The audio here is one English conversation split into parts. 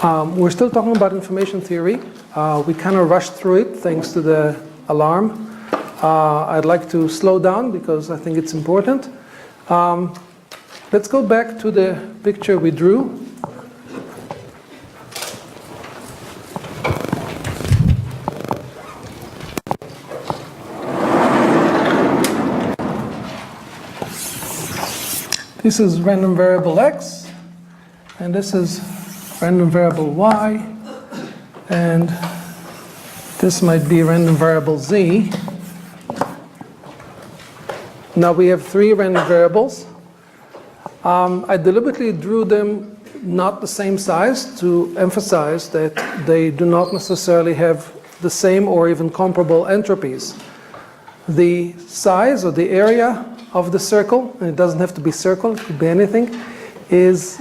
We're still talking about information theory. We kind of rushed through it thanks to the alarm. I'd like to slow down because I think it's important. Let's go back to the picture we drew. This is random variable x, and this is random variable y, and this might be random variable z. Now we have three random variables. I deliberately drew them not the same size to emphasize that they do not necessarily have the same or even comparable entropies. The size or the area of the circle, and it doesn't have to be circle, it could be anything, is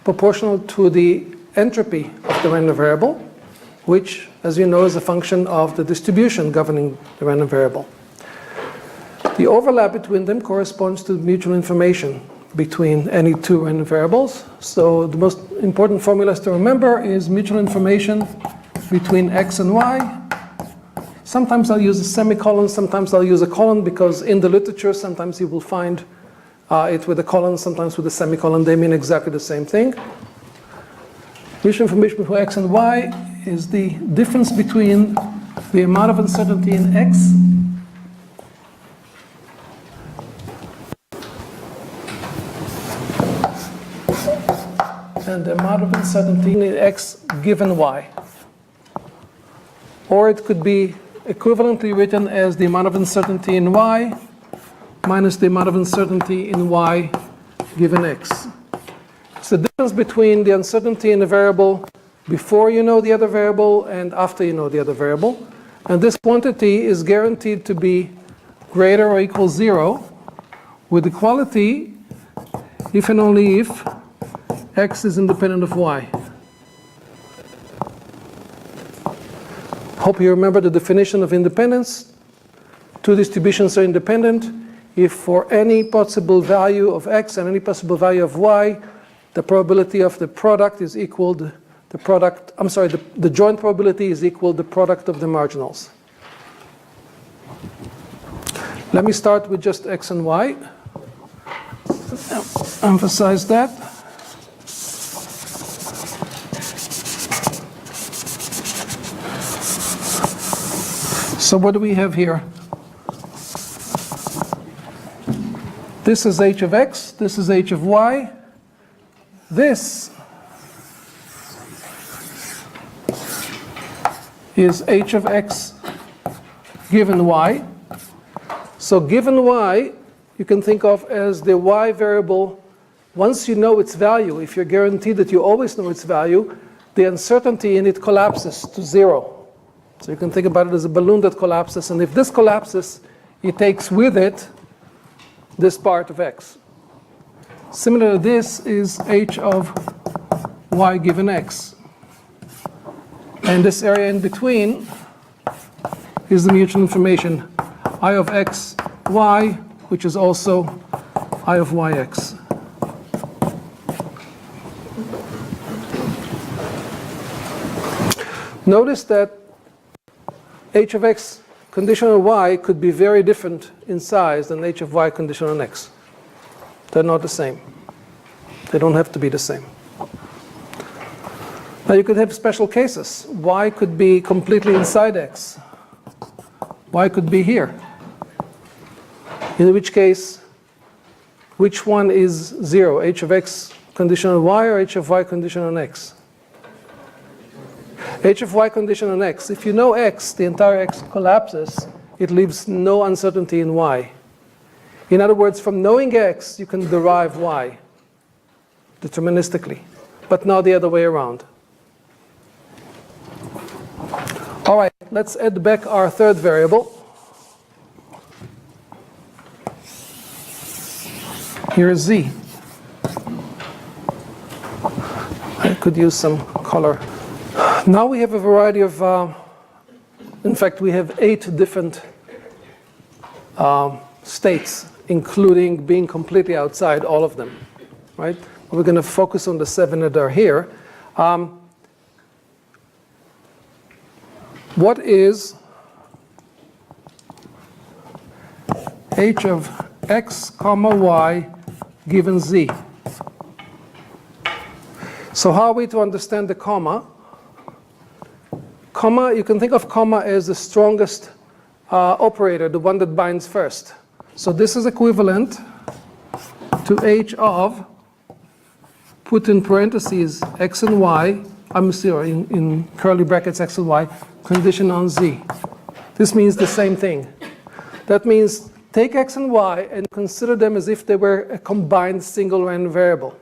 proportional to the entropy of the random variable, which, as you know, is a function of the distribution governing the random variable. The overlap between them corresponds to mutual information between any two random variables. So the most important formulas to remember is mutual information between x and y. Sometimes I'll use a semicolon, sometimes I'll use a colon, because in the literature sometimes you will find it with a colon, sometimes with a semicolon. They mean exactly the same thing. Mutual information between x and y is the difference between the amount of uncertainty in x and the amount of uncertainty in x given y. Or it could be equivalently written as the amount of uncertainty in y minus the amount of uncertainty in y given x. It's the difference between the uncertainty in a variable before you know the other variable and after you know the other variable. And this quantity is guaranteed to be greater or equal 0 with equality if and only if x is independent of y. Hope you remember the definition of independence. Two distributions are independent if for any possible value of x and any possible value of y, the probability of the product is equal to the product, the joint probability is equal to the product of the marginals. Let me start with just x and y. Emphasize that. So what do we have here? This is h of x, this is h of y. This is h of x given y. So given y, you can think of as the y variable. Once you know its value, if you're guaranteed that you always know its value, the uncertainty in it collapses to 0. So you can think about it as a balloon that collapses, and if this collapses, it takes with it this part of x. Similar to this is h of y given x. And this area in between is the mutual information I of x, y, which is also I of yx. Notice that h of x conditional on y could be very different in size than h of y conditional on x. They're not the same. They don't have to be the same. Now you could have special cases. Y could be completely inside x. Y could be here. In which case, which one is 0? H of x conditional on y or h of y conditional on x? H of y conditional on x. If you know x, the entire x collapses. It leaves no uncertainty in y. In other words, from knowing x, you can derive y deterministically, but not the other way around. All right, let's add back our third variable. Here is z. I could use some color. Now we have a variety of, in fact, we have 8 different states, including being completely outside all of them, right? We're going to focus on the 7 that are here. What is h of x comma y given z? So how are we to understand the comma? Comma, you can think of comma as the strongest operator, the one that binds first. So this is equivalent to h of, put in parentheses, x and y, I'm sorry, in curly brackets x and y, condition on z. This means the same thing. That means take x and y and consider them as if they were a combined single random variable.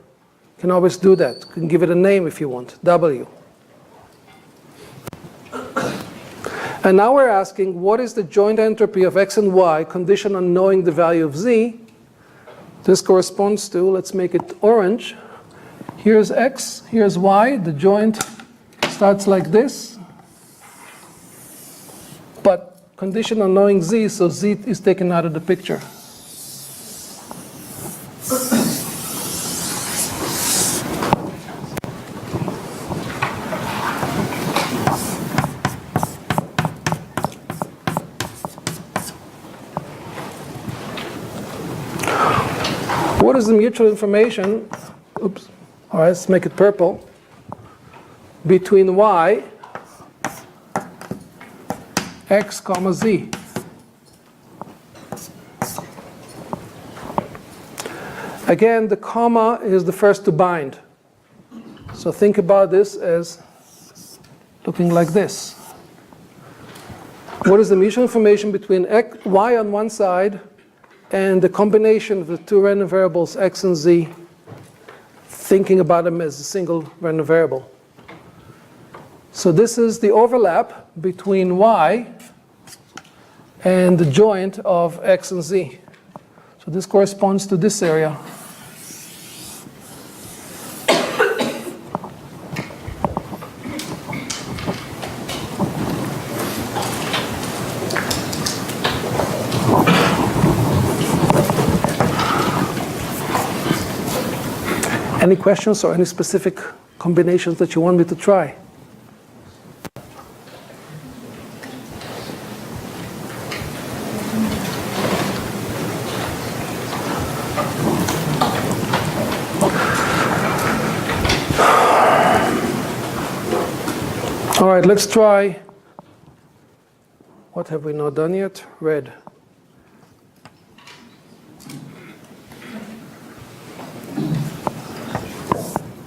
You can always do that. You can give it a name if you want, w. And now we're asking, what is the joint entropy of x and y conditioned on knowing the value of z? This corresponds to, let's make it orange. Here's x, here's y. The joint starts like this, but conditioned on knowing z, so z is taken out of the picture. What is the mutual information? Oops. All right, let's make it purple. Between y, x comma z. Again, the comma is the first to bind. So think about this as looking like this. What is the mutual information between x, y on one side and the combination of the two random variables x and z, thinking about them as a single random variable? So this is the overlap between y and the joint of x and z. So this corresponds to this area. Any questions or any specific combinations that you want me to try? All right, let's try. What have we not done yet? Red.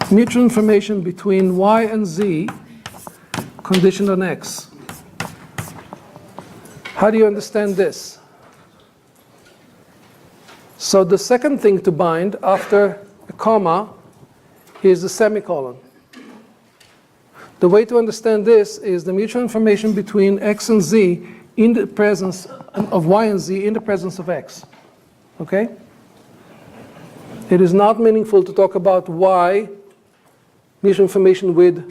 Mutual information between y and z conditioned on x. How do you understand this? So the second thing to bind after a comma is the semicolon. The way to understand this is the mutual information between x and z in the presence of y and z in the presence of x. Okay? It is not meaningful to talk about y mutual information with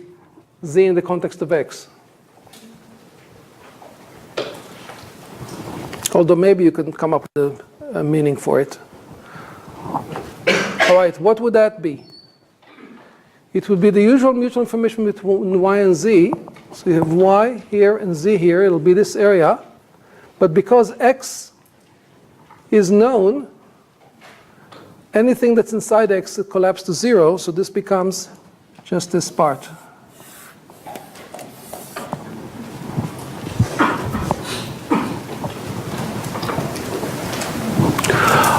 z in the context of x. Although maybe you can come up with a meaning for it. All right, what would that be? It would be the usual mutual information between y and z. So you have y here and z here. It'll be this area. But because x is known, anything that's inside x collapses to 0. So this becomes just this part.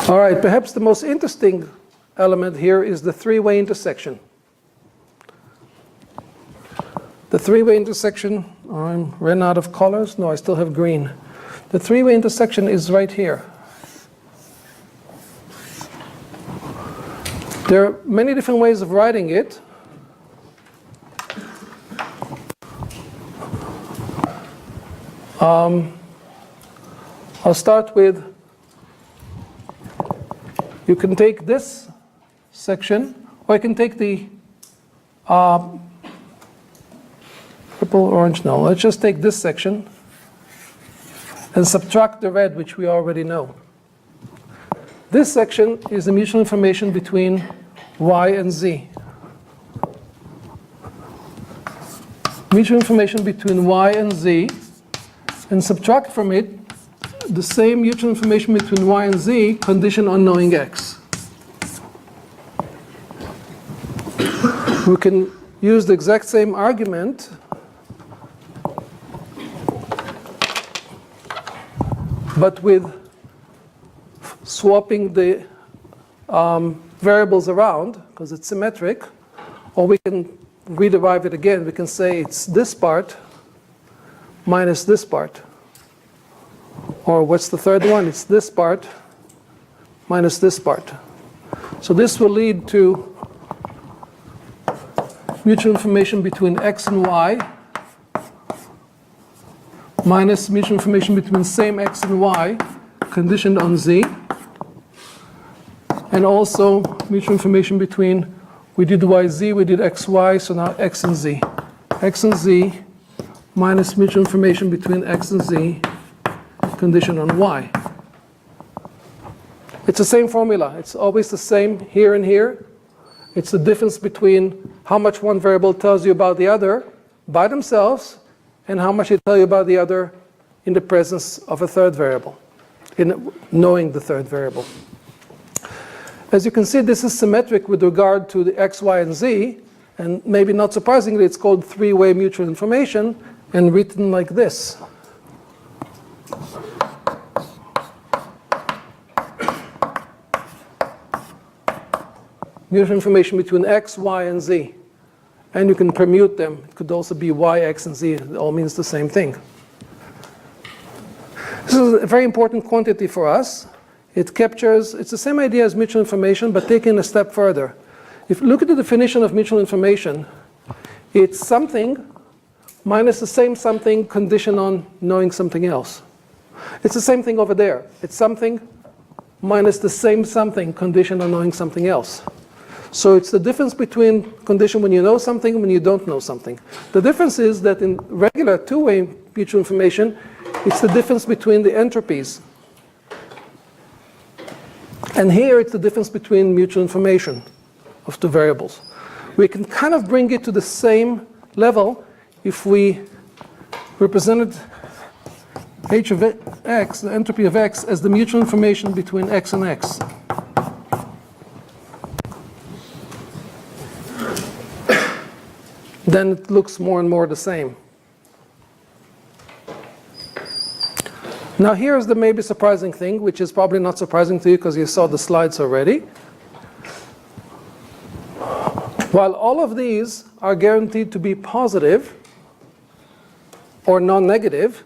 All right, perhaps the most interesting element here is the three-way intersection. The three-way intersection, I ran out of colors. No, I still have green. The three-way intersection is right here. There are many different ways of writing it. I'll start with, you can take this section, or you can take the purple, orange, no. Let's just take this section and subtract the red, which we already know. This section is the mutual information between y and z. mutual information between y and z, and subtract from it the same mutual information between y and z conditioned on knowing x. We can use the exact same argument but with swapping the variables around, because it's symmetric, or we can rederive it again. We can say it's this part minus this part. Or what's the third one? It's this part minus this part. So this will lead to mutual information between x and y minus mutual information between same x and y conditioned on z, and also mutual information between, we did yz, we did xy, so now x and z. X and z minus mutual information between x and z conditioned on y. It's the same formula. It's always the same here and here. It's the difference between how much one variable tells you about the other by themselves and how much they tell you about the other in the presence of a third variable, in knowing the third variable. As you can see, this is symmetric with regard to the x, y, and z, and maybe not surprisingly, it's called three-way mutual information and written like this. Mutual information between x, y, and z. And you can permute them. It could also be y, x, and z. It all means the same thing. This is a very important quantity for us. It captures, it's the same idea as mutual information, but taken a step further. If you look at the definition of mutual information, it's something minus the same something conditioned on knowing something else. It's the same thing over there. It's something minus the same something conditioned on knowing something else. So it's the difference between condition when you know something and when you don't know something. The difference is that in regular two-way mutual information, it's the difference between the entropies. And here it's the difference between mutual information of two variables. We can kind of bring it to the same level if we represented h of x, the entropy of x, as the mutual information between x and x. Then it looks more and more the same. Now here's the maybe surprising thing, which is probably not surprising to you because you saw the slides already. While all of these are guaranteed to be positive or non-negative,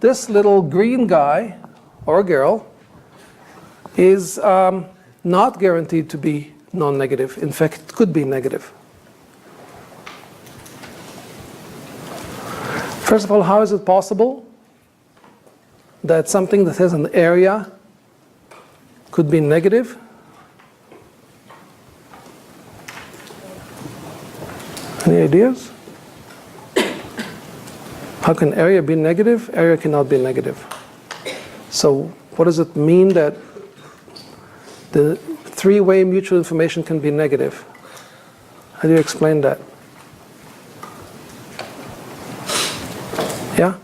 this little green guy or girl is not guaranteed to be non-negative. In fact, it could be negative. First of all, how is it possible that something that has an area could be negative? Any ideas? How can area be negative? Area cannot be negative. So what does it mean that the three-way mutual information can be negative? How do you explain that? Yeah?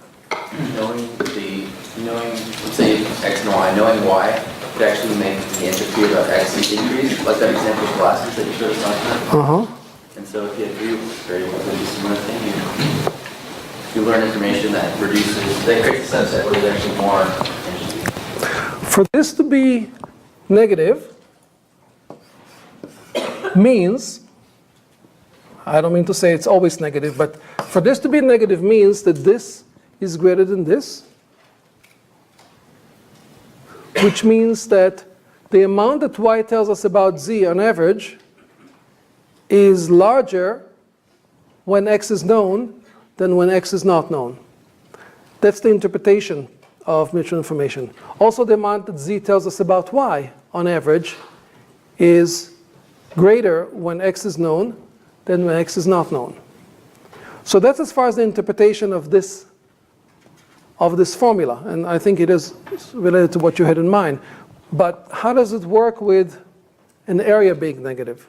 Knowing, let's say x and y, knowing y could actually make the entropy of x increase, like that example of glasses that you showed us last time. And so if you have three variables, it'd be a similar thing. You learn information that reduces, that creates a subset where there's actually more entropy. For this to be negative means, I don't mean to say it's always negative, but for this to be negative means that this is greater than this, which means that the amount that y tells us about z on average is larger when x is known than when x is not known. That's the interpretation of mutual information. Also, the amount that z tells us about y on average is greater when x is known than when x is not known. So that's as far as the interpretation of this formula, and I think it is related to what you had in mind. But how does it work with an area being negative?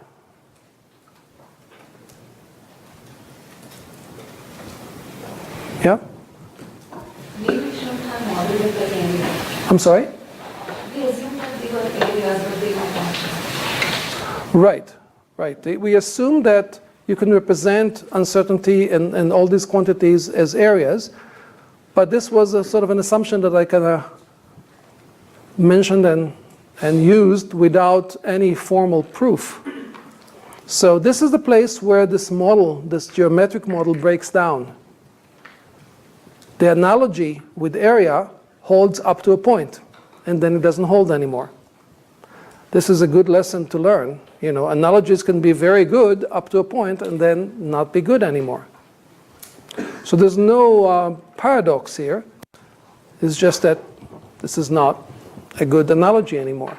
with the area. I'm sorry? We assume that they were areas, but they were not. Right, right. We assume that you can represent uncertainty and all these quantities as areas, but this was a sort of an assumption that I kind of mentioned and used without any formal proof. So this is the place where this model, this geometric model, breaks down. The analogy with area holds up to a point, and then it doesn't hold anymore. This is a good lesson to learn. You know, analogies can be very good up to a point and then not be good anymore. So there's no paradox here. It's just that this is not a good analogy anymore.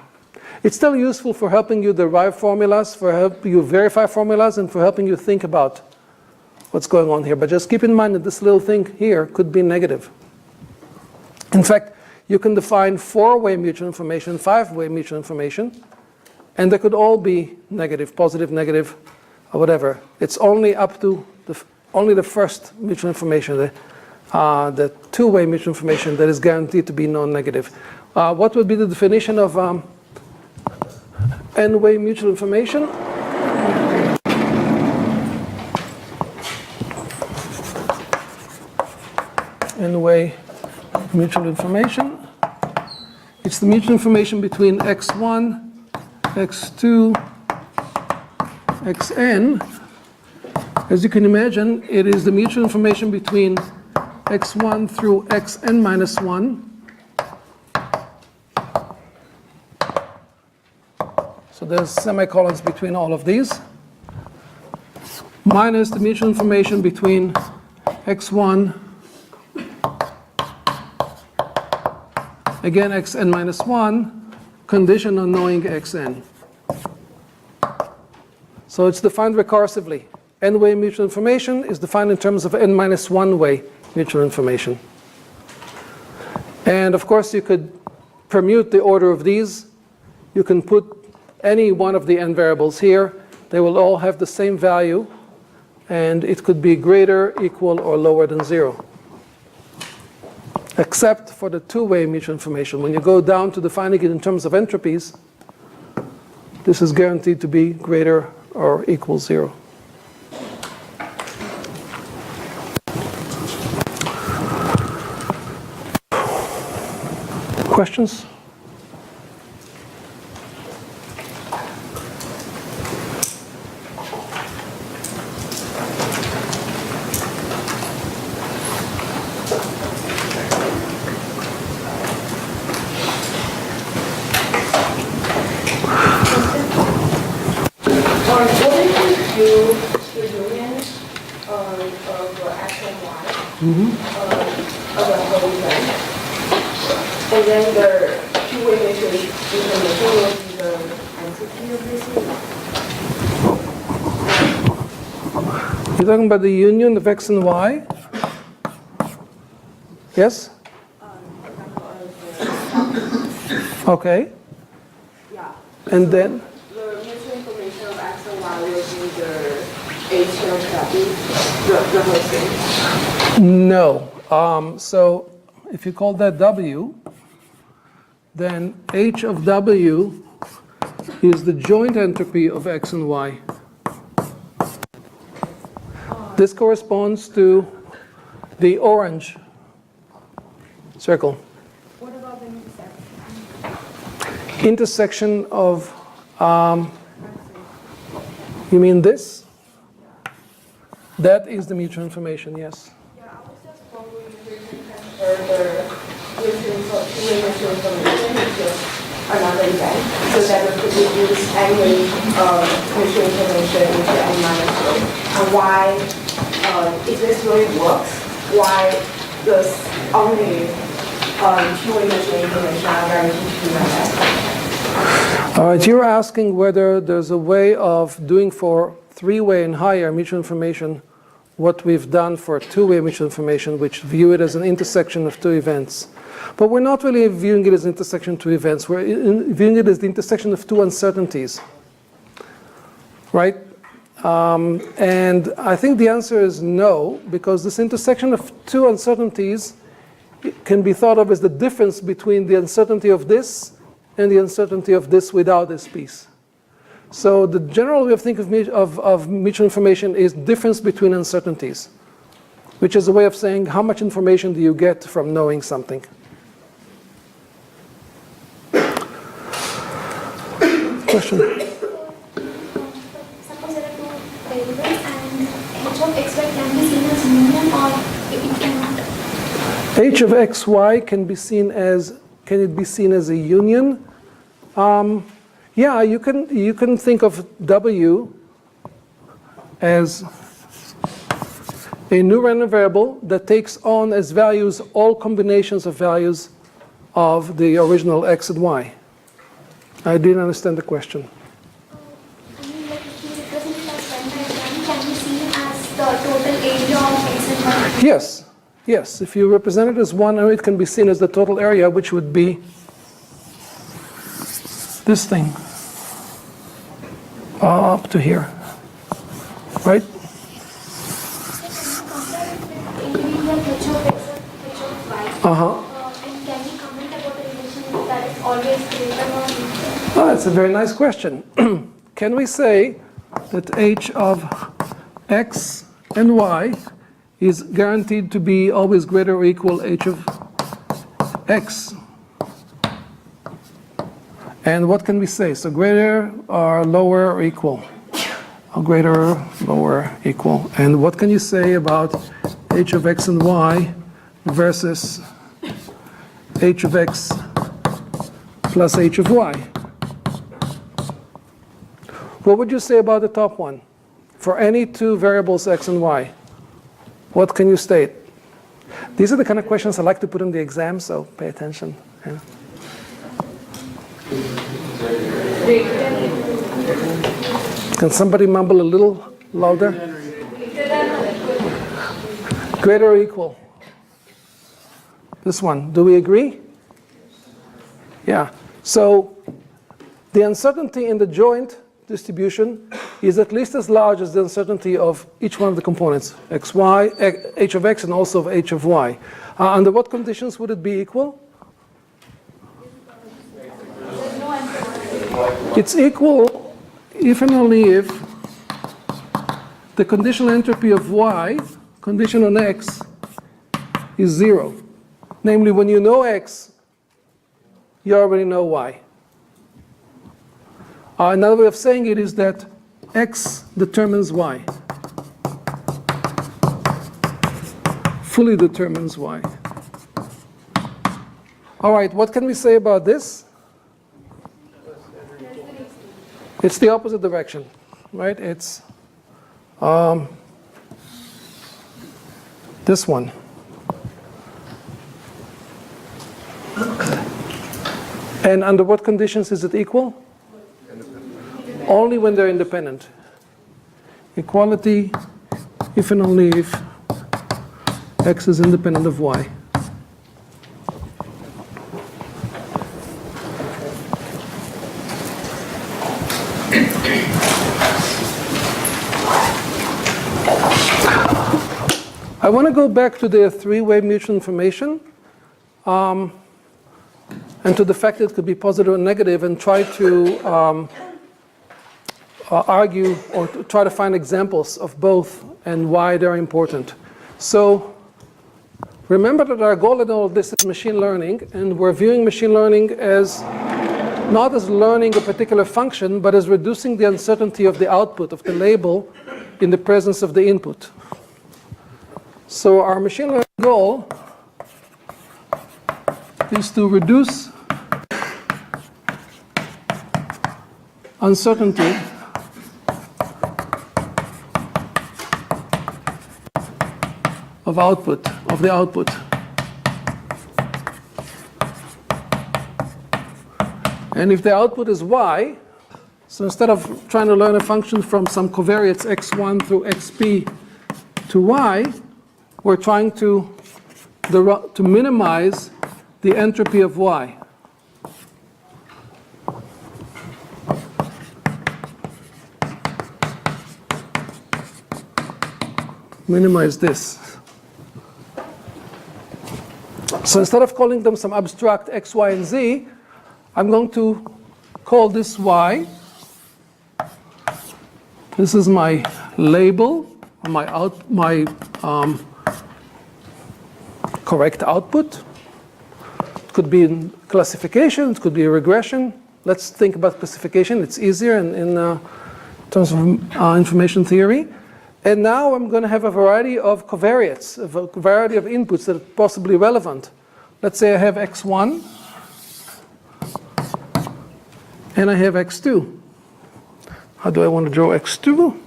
It's still useful for helping you derive formulas, for helping you verify formulas, and for helping you think about what's going on here. But just keep in mind that this little thing here could be negative. In fact, you can define 4-way mutual information, 5-way mutual information, and they could all be negative, positive, negative, or whatever. It's only up to only the first mutual information, the 2-way mutual information, that is guaranteed to be non-negative. What would be the definition of n-way mutual information? N-way mutual information. It's the mutual information between x1, x2, xn. As you can imagine, it is the mutual information between x1 through xn minus 1. So there's semicolons between all of these, minus the mutual information between x1, again xn minus 1, condition on knowing xn. So it's defined recursively. N-way mutual information is defined in terms of n minus 1-way mutual information. And of course you could permute the order of these. You can put any one of the n variables here. They will all have the same value, and it could be greater, equal, or lower than 0. Except for the 2-way mutual information. When you go down to defining it in terms of entropies, this is guaranteed to be greater or equal 0. Questions? Of the whole event. And then the 2-way matrix information will be the entity of this event. You're talking about the union of x and y? Yes? Okay. Yeah. And then? The mutual information of x and y will be the h of w, the whole thing. No. So if you call that w, then h of w is the joint entropy of x and y. This corresponds to the orange circle. What about the intersection? Intersection of, you mean this? That is the mutual information, yes. Yeah, I was just wondering if we can transfer the mutual information into another event so that we could use any mutual information into n minus 1. And why, if this really works, why does only 2-way mutual information are guaranteed to be like that? All right, you're asking whether there's a way of doing for 3-way and higher mutual information what we've done for 2-way mutual information, which view it as an intersection of 2 events. But we're not really viewing it as an intersection of 2 events. We're viewing it as the intersection of 2 uncertainties, right? And I think the answer is no, because this intersection of 2 uncertainties can be thought of as the difference between the uncertainty of this and the uncertainty of this without this piece. So the general way of thinking of mutual information is difference between uncertainties, which is a way of saying how much information do you get from knowing something. Question? Suppose there are two variables and h of xy can be seen as union or it cannot. H of xy can be seen as, can it be seen as a union? Yeah, you can think of W as a new random variable that takes on as values all combinations of values of the original x and y. I didn't understand the question. I mean, like if you represent it as 1 by 1, can be seen as the total area of x and y? Yes, yes. If you represent it as 1, it can be seen as the total area, which would be this thing up to here, right? Individual h of x and h of y. And can we comment about the relation that is always greater or equal? Oh, that's a very nice question. Can we say that h of x and y is guaranteed to be always greater or equal h of x? And what can we say? So greater or lower or equal? Or greater, lower, equal. And what can you say about h of x and y versus h of x plus h of y? What would you say about the top one? For any two variables x and y, what can you state? These are the kind of questions I like to put in the exam, so pay attention. Yeah. Can somebody mumble a little louder? Greater or equal? This one, do we agree? Yeah. So the uncertainty in the joint distribution is at least as large as the uncertainty of each one of the components, x, y, h of x, and also of h of y. Under what conditions would it be equal? It's equal if and only if the conditional entropy of y, condition on x, is 0. Namely, when you know x, you already know y. Another way of saying it is that x determines y. Fully determines y. All right, what can we say about this? It's the opposite direction, right? It's this one. And under what conditions is it equal? Only when they're independent. Equality if and only if x is independent of y. I want to go back to the three-way mutual information and to the fact that it could be positive and negative, and try to argue or try to find examples of both and why they're important. So remember that our goal in all of this is machine learning, and we're viewing machine learning as not as learning a particular function, but as reducing the uncertainty of the output of the label in the presence of the input. So our machine learning goal is to reduce uncertainty of output, of the output. And if the output is y, so instead of trying to learn a function from some covariates x1 through xp to y, we're trying to minimize the entropy of y. Minimize this. So instead of calling them some abstract x, y, and z, I'm going to call this y. This is my label, my correct output. It could be in classification, it could be a regression. Let's think about classification. It's easier in terms of information theory. And now I'm going to have a variety of covariates, a variety of inputs that are possibly relevant. Let's say I have x1 and I have x2. How do I want to draw x2?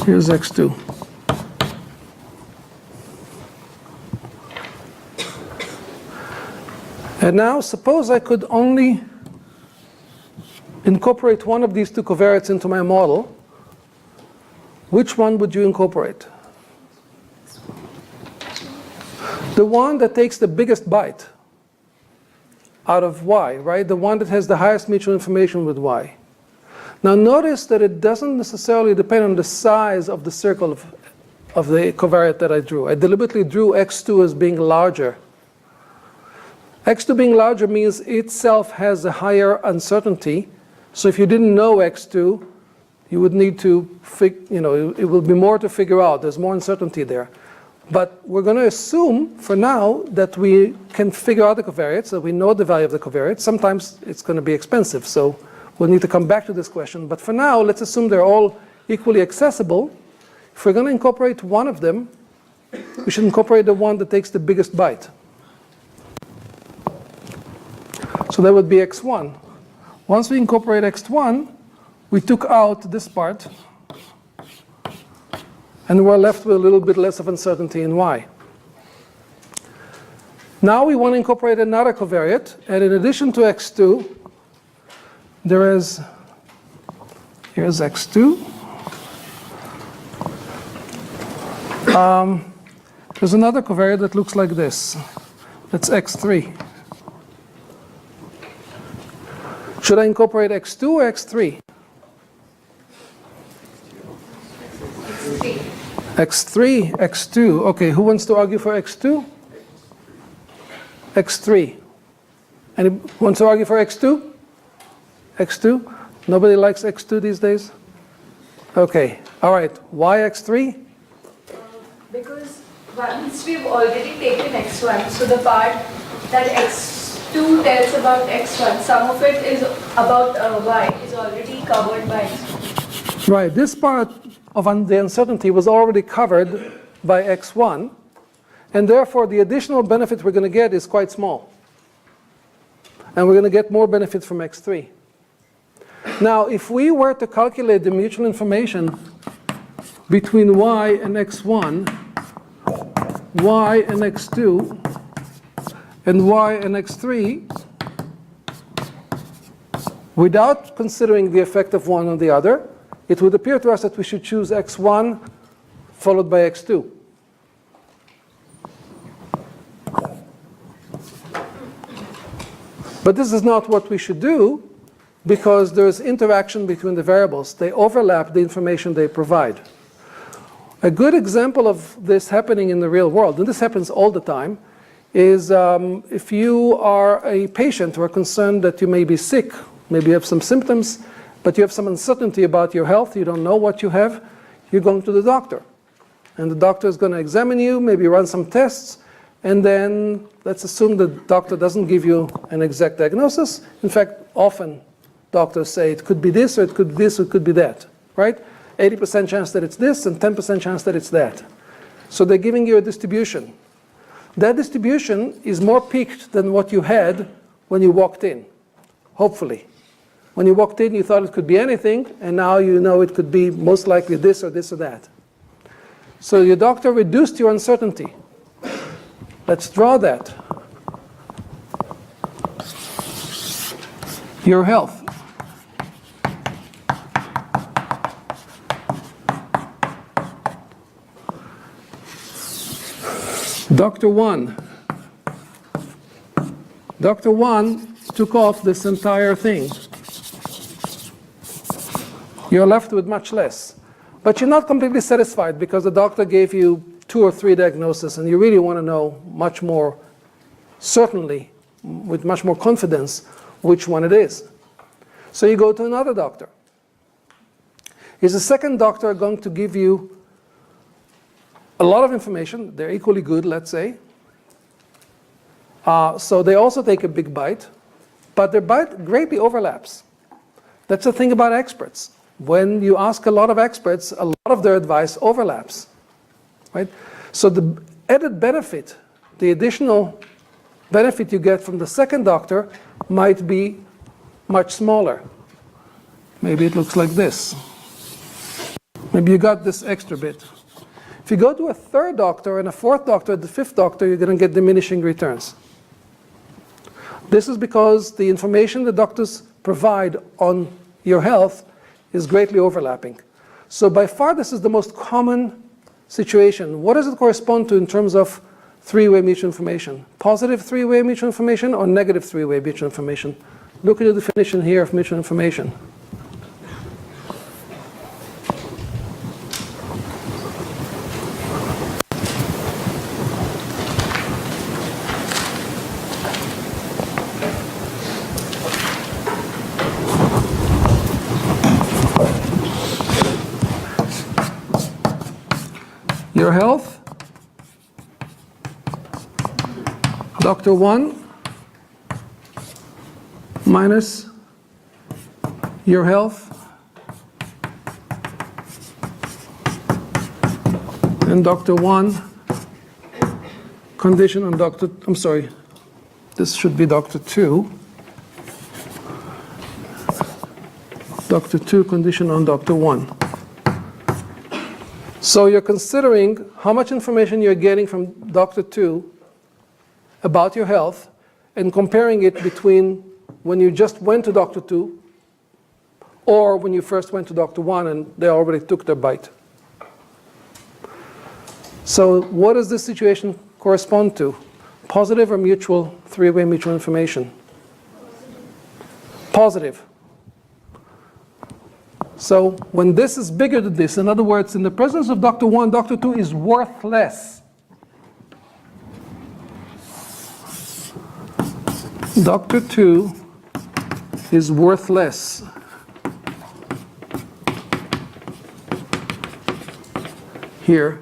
Here's x2. And now suppose I could only incorporate one of these two covariates into my model. Which one would you incorporate? The one that takes the biggest bite out of y, right? The one that has the highest mutual information with y. Now notice that it doesn't necessarily depend on the size of the circle of the covariate that I drew. I deliberately drew x2 as being larger. x2 being larger means itself has a higher uncertainty. So if you didn't know x2, you would need to, it will be more to figure out. There's more uncertainty there. But we're going to assume for now that we can figure out the covariates, that we know the value of the covariates. Sometimes it's going to be expensive, so we'll need to come back to this question. But for now, let's assume they're all equally accessible. If we're going to incorporate one of them, we should incorporate the one that takes the biggest bite. So that would be x1. Once we incorporate x1, we took out this part, and we're left with a little bit less of uncertainty in y. Now we want to incorporate another covariate, and in addition to x2, here's x2. There's another covariate that looks like this. That's x3. Should I incorporate x2 or x3? x3, x2. Okay, who wants to argue for x2? x3. Anyone wants to argue for x2? x2? Nobody likes x2 these days? Okay, all right. Why x3? Because once we've already taken x1, so the part that x2 tells about x1, some of it is about y, is already covered by x1. Right, this part of the uncertainty was already covered by x1, and therefore the additional benefit we're going to get is quite small. And we're going to get more benefit from x3. Now, if we were to calculate the mutual information between y and x1, y and x2, and y and x3, without considering the effect of one on the other, it would appear to us that we should choose x1 followed by x2. But this is not what we should do, because there's interaction between the variables. They overlap the information they provide. A good example of this happening in the real world, and this happens all the time, is if you are a patient who are concerned that you may be sick, maybe you have some symptoms, but you have some uncertainty about your health, you don't know what you have, you're going to the doctor. And the doctor is going to examine you, maybe run some tests, and then let's assume the doctor doesn't give you an exact diagnosis. In fact, often doctors say it could be this, or it could be this, or it could be that, right? 80% chance that it's this, and 10% chance that it's that. So they're giving you a distribution. That distribution is more peaked than what you had when you walked in, hopefully. When you walked in, you thought it could be anything, and now you know it could be most likely this or this or that. So your doctor reduced your uncertainty. Let's draw that. Your health. Doctor 1. Doctor 1 took off this entire thing. You're left with much less. But you're not completely satisfied because the doctor gave you 2 or 3 diagnoses and you really want to know much more certainly, with much more confidence, which one it is. So you go to another doctor. Is the second doctor going to give you a lot of information? They're equally good, let's say. So they also take a big bite, but their bite greatly overlaps. That's the thing about experts. When you ask a lot of experts, a lot of their advice overlaps, right? So the added benefit, the additional benefit you get from the second doctor might be much smaller. Maybe it looks like this. Maybe you got this extra bit. If you go to a third doctor and a fourth doctor, the fifth doctor, you're going to get diminishing returns. This is because the information the doctors provide on your health is greatly overlapping. So by far, this is the most common situation. What does it correspond to in terms of three-way mutual information? Positive three-way mutual information or negative three-way mutual information? Look at the definition here of mutual information. Your health, Dr. 1 minus your health and Dr. 1 condition on Dr. I'm sorry, this should be Dr. 2. Dr. 2 condition on Dr. 1. So you're considering how much information you're getting from Dr. 2 about your health and comparing it between when you just went to Dr. 2 or when you first went to Dr. 1 and they already took their bite. So what does this situation correspond to? Positive or mutual, three-way mutual information? Positive. So when this is bigger than this, in other words, in the presence of Dr. 1, Dr. 2 is worth less. Dr. 2 is worth less. Here.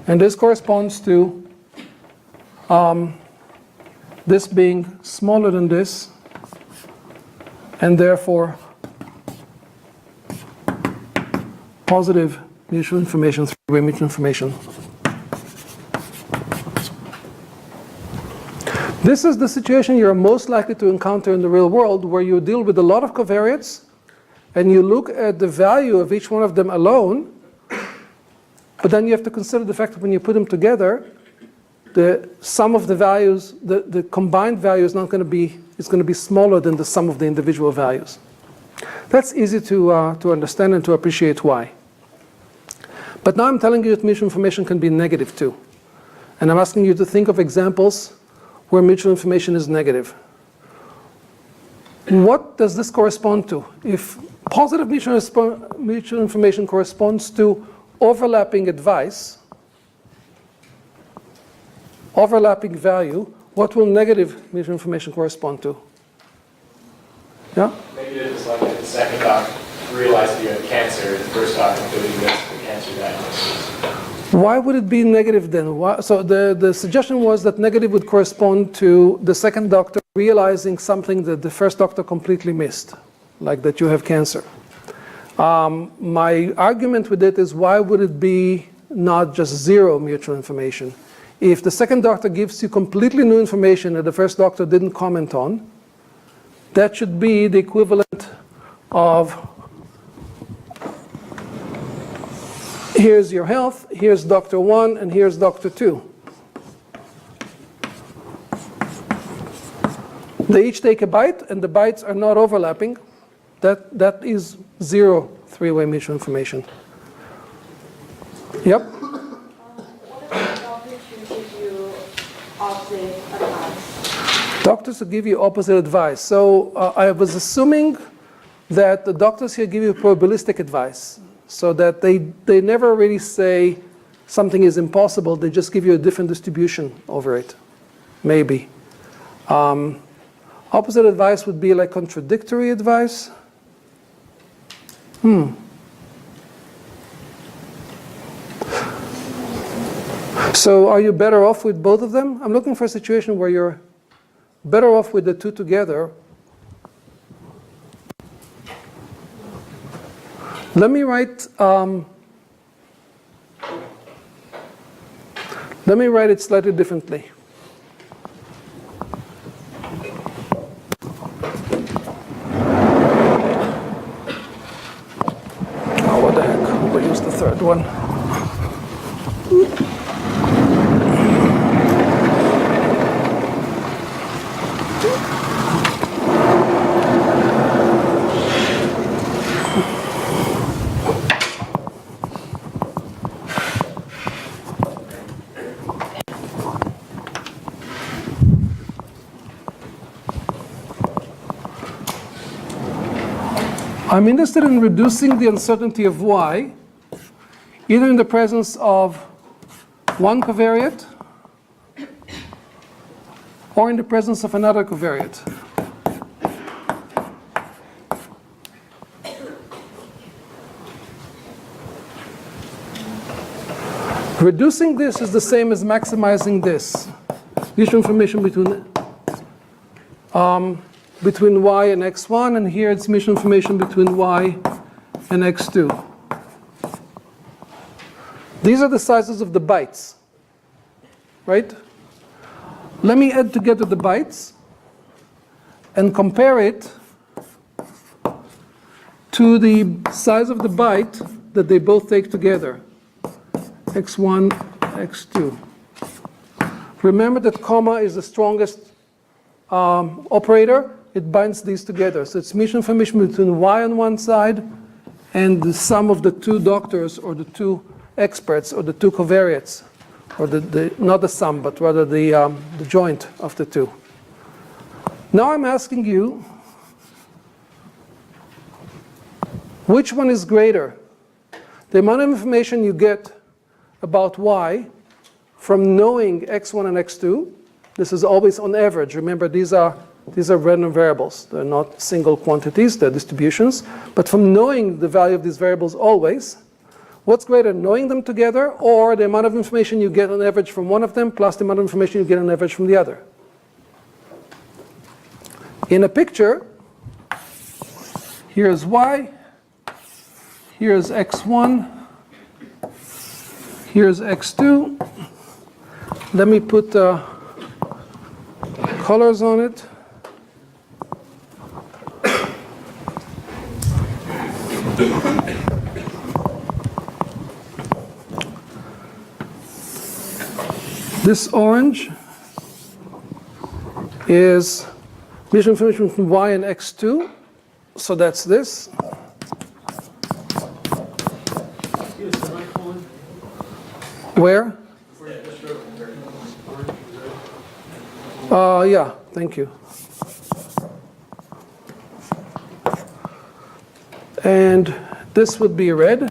And this corresponds to this being smaller than this, and therefore positive mutual information, three-way mutual information. This is the situation you're most likely to encounter in the real world, where you deal with a lot of covariates, and you look at the value of each one of them alone, but then you have to consider the fact that when you put them together, the sum of the values, the combined value is not going to be, it's going to be smaller than the sum of the individual values. That's easy to understand and to appreciate why. But now I'm telling you that mutual information can be negative too. And I'm asking you to think of examples where mutual information is negative. What does this correspond to? If positive mutual information corresponds to overlapping advice, overlapping value, what will negative mutual information correspond to? Yeah? Negative is like if the second doc realized you had cancer, the first doc completely missed the cancer diagnosis. Why would it be negative then? So the suggestion was that negative would correspond to the second doctor realizing something that the first doctor completely missed, like that you have cancer. My argument with it is, why would it be not just zero mutual information? If the second doctor gives you completely new information that the first doctor didn't comment on, that should be the equivalent of, here's your health, here's Dr. 1, and here's Dr. 2. They each take a bite, and the bites are not overlapping. That is zero three-way mutual information. Yep? What if the doctor chooses you opposite advice? Doctors will give you opposite advice. So I was assuming that the doctors here give you probabilistic advice, so that they never really say something is impossible. They just give you a different distribution over it, maybe. Opposite advice would be like contradictory advice. So are you better off with both of them? I'm looking for a situation where you're better off with the two together. Let me write it slightly differently. Oh, what the heck? We'll use the third one. I'm interested in reducing the uncertainty of y, either in the presence of one covariate or in the presence of another covariate. Reducing this is the same as maximizing this. Mutual information between y and x1, and here it's mutual information between y and x2. These are the sizes of the bytes, right? Let me add together the bytes and compare it to the size of the byte that they both take together, x1, x2. Remember that comma is the strongest operator. It binds these together. So it's mutual information between y on one side and the sum of the two doctors or the two experts or the two covariates, or not the sum, but rather the joint of the two. Now I'm asking you, which one is greater? The amount of information you get about y from knowing x1 and x2, this is always on average. Remember, these are random variables. They're not single quantities, they're distributions. But from knowing the value of these variables always, what's greater, knowing them together or the amount of information you get on average from one of them plus the amount of information you get on average from the other? In a picture, here's y, here's x1, here's x2. Let me put colors on it. This orange is mutual information between y and x2, so that's this. Where? Yeah, thank you. And this would be red.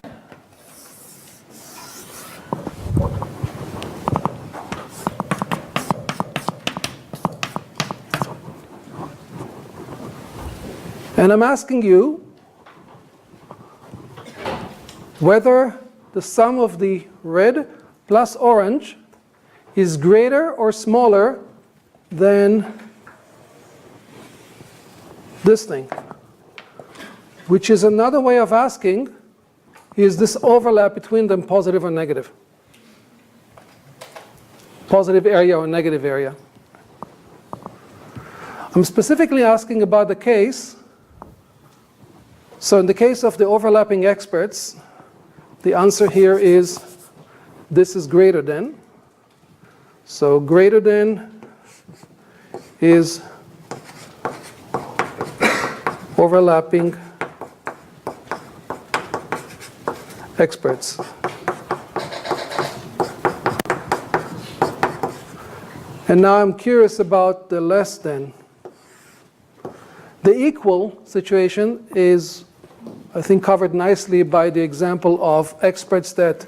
And I'm asking you whether the sum of the red plus orange is greater or smaller than this thing, which is another way of asking, is this overlap between them positive or negative? Positive area or negative area? I'm specifically asking about the case. So in the case of the overlapping experts, the answer here is this is greater than. So greater than is overlapping experts. And now I'm curious about the less than. The equal situation is, I think, covered nicely by the example of experts that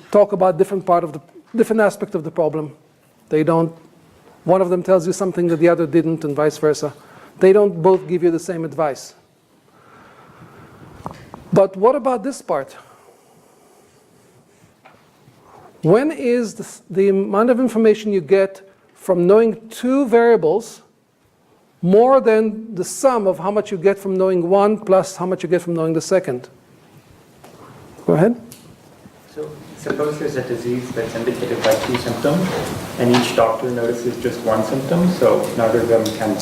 talk about different aspect of the problem. They don't, one of them tells you something that the other didn't, and vice versa. They don't both give you the same advice. But what about this part? When is the amount of information you get from knowing two variables more than the sum of how much you get from knowing one plus how much you get from knowing the second? Go ahead. So suppose there's a disease that's indicated by two symptoms, and each doctor notices just one symptom, so neither of them can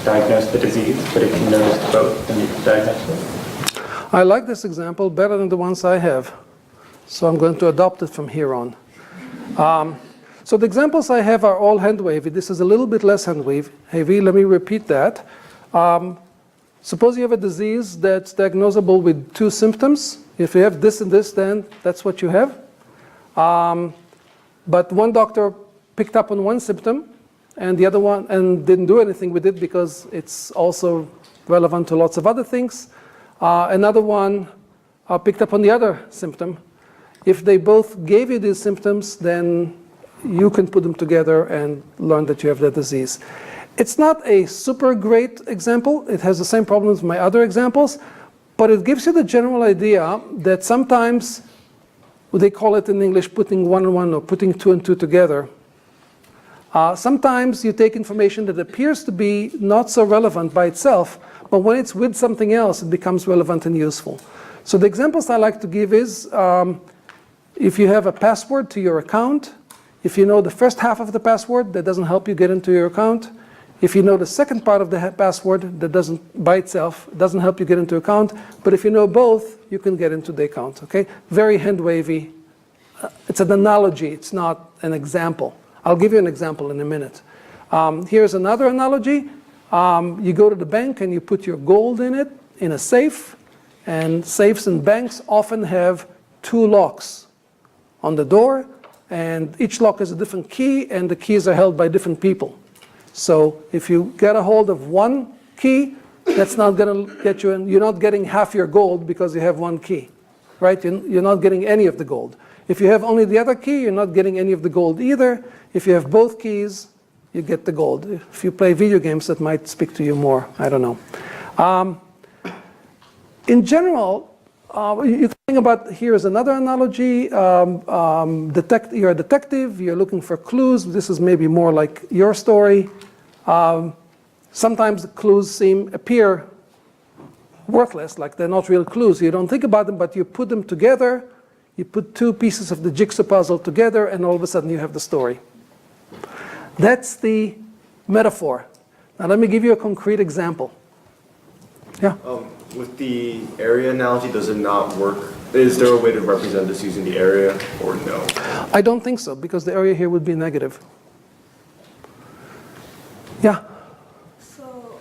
diagnose the disease, but if you notice both, then you can diagnose it. I like this example better than the ones I have, so I'm going to adopt it from here on. So the examples I have are all hand-wavy. This is a little bit less hand-wavy. Let me repeat that. Suppose you have a disease that's diagnosable with two symptoms. If you have this and this, then that's what you have. But one doctor picked up on one symptom, and the other one didn't do anything with it because it's also relevant to lots of other things. Another one picked up on the other symptom. If they both gave you these symptoms, then you can put them together and learn that you have that disease. It's not a super great example. It has the same problems as my other examples, but it gives you the general idea that sometimes, they call it in English putting one and one or putting two and two together. Sometimes you take information that appears to be not so relevant by itself, but when it's with something else, it becomes relevant and useful. So the examples I like to give is, if you have a password to your account, if you know the first half of the password, that doesn't help you get into your account. If you know the second part of the password, that doesn't, by itself, doesn't help you get into account. But if you know both, you can get into the account, okay? Very hand-wavy. It's an analogy, it's not an example. I'll give you an example in a minute. Here's another analogy. You go to the bank and you put your gold in it, in a safe. And safes and banks often have two locks on the door, and each lock has a different key, and the keys are held by different people. So if you get a hold of one key, that's not going to get you in. You're not getting half your gold because you have one key, right? You're not getting any of the gold. If you have only the other key, you're not getting any of the gold either. If you have both keys, you get the gold. If you play video games, that might speak to you more. I don't know. In general, you can think about, here is another analogy. You're a detective, you're looking for clues. This is maybe more like your story. Sometimes the clues appear worthless, like they're not real clues. You don't think about them, but you put them together. You put two pieces of the jigsaw puzzle together, and all of a sudden you have the story. That's the metaphor. Now let me give you a concrete example. Yeah? With the area analogy, does it not work? Is there a way to represent this using the area, or no? I don't think so, because the area here would be negative. Yeah? So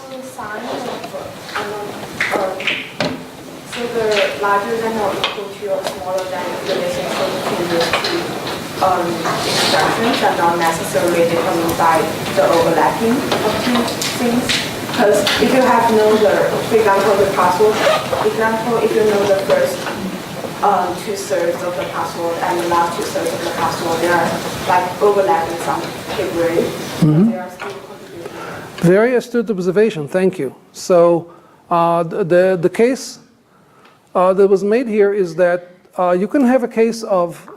the sign so the larger than or equal to or smaller than relationship between those two expressions are not necessarily determined by the overlapping of two things. Because if you have for example, the password example, if you know the first 2/3 of the password and the last 2/3 of the password, they are like overlapping some degree, but they are still contributing. Very astute observation, thank you. So the case that was made here is that you can have a case of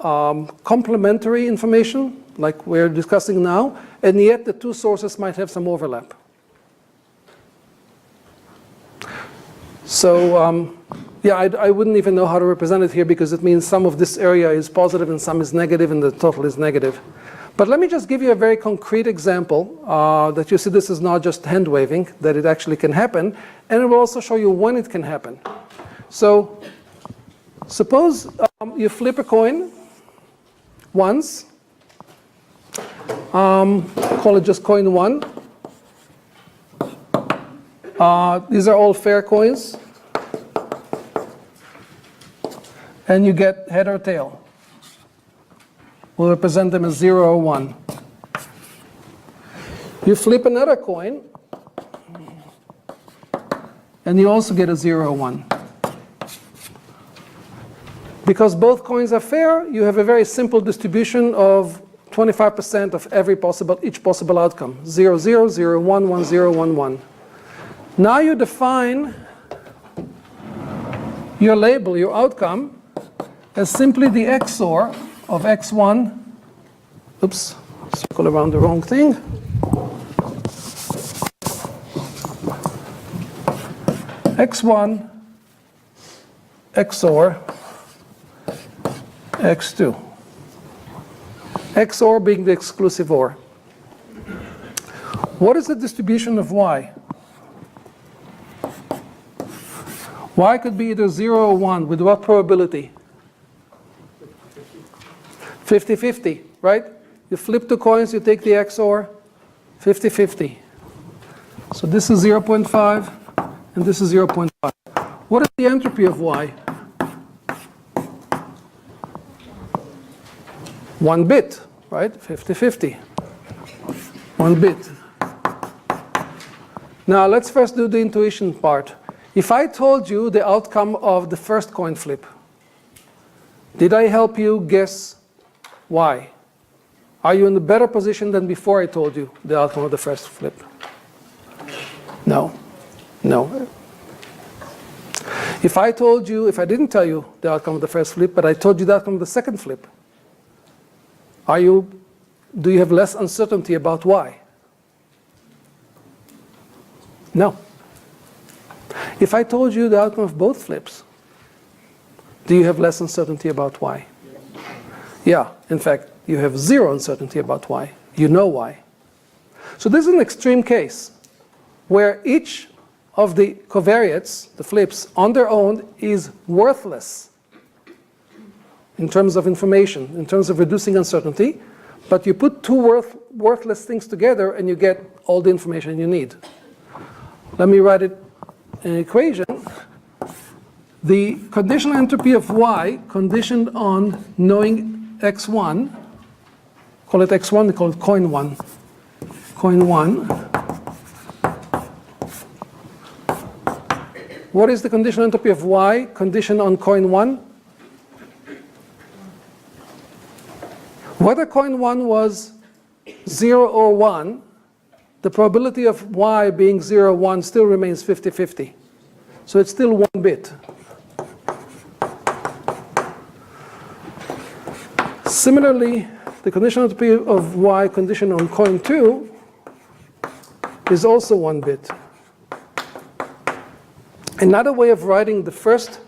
complementary information, like we're discussing now, and yet the two sources might have some overlap. So yeah, I wouldn't even know how to represent it here, because it means some of this area is positive and some is negative and the total is negative. But let me just give you a very concrete example that you see this is not just hand waving, that it actually can happen, and it will also show you when it can happen. So suppose you flip a coin once, call it just coin 1. These are all fair coins, and you get head or tail. We'll represent them as 0 or 1. You flip another coin, and you also get a 0, 1. Because both coins are fair, you have a very simple distribution of 25% of each possible outcome. 0, 0, 0, 1, 1, 0, 1, 1. Now you define your label, your outcome, as simply the XOR of x1. Oops, circle around the wrong thing. x1 XOR x2. XOR being the exclusive OR. What is the distribution of y? Y could be either 0 or 1. With what probability? 50-50, right? You flip two coins, you take the XOR, 50-50. So this is 0.5, and this is 0.5. What is the entropy of y? 1 bit, right? 50-50. 1 bit. Now let's first do the intuition part. If I told you the outcome of the first coin flip, did I help you guess why? Are you in a better position than before I told you the outcome of the first flip? No. No. If I didn't tell you the outcome of the first flip, but I told you the outcome of the second flip, do you have less uncertainty about why? No. If I told you the outcome of both flips, do you have less uncertainty about why? Yeah, in fact, you have 0 uncertainty about why. You know why. So this is an extreme case where each of the covariates, the flips, on their own is worthless in terms of information, in terms of reducing uncertainty, but you put two worthless things together and you get all the information you need. Let me write it in an equation. The conditional entropy of y conditioned on knowing x1, call it x1, we call it coin 1. Coin 1. What is the conditional entropy of y conditioned on coin 1? Whether coin 1 was 0 or 1, the probability of y being 0, 1 still remains 50-50. So it's still 1 bit. Similarly, the conditional entropy of y conditioned on coin 2 is also 1 bit. Another way of writing the first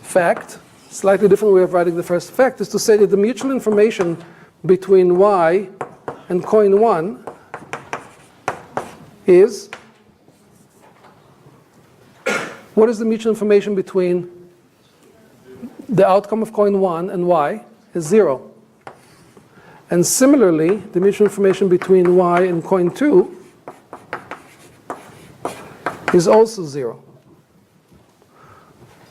fact, slightly different way of writing the first fact, is to say that the mutual information between y and coin 1 is, what is the mutual information between the outcome of coin 1 and y is 0. And similarly, the mutual information between y and coin 2 is also 0.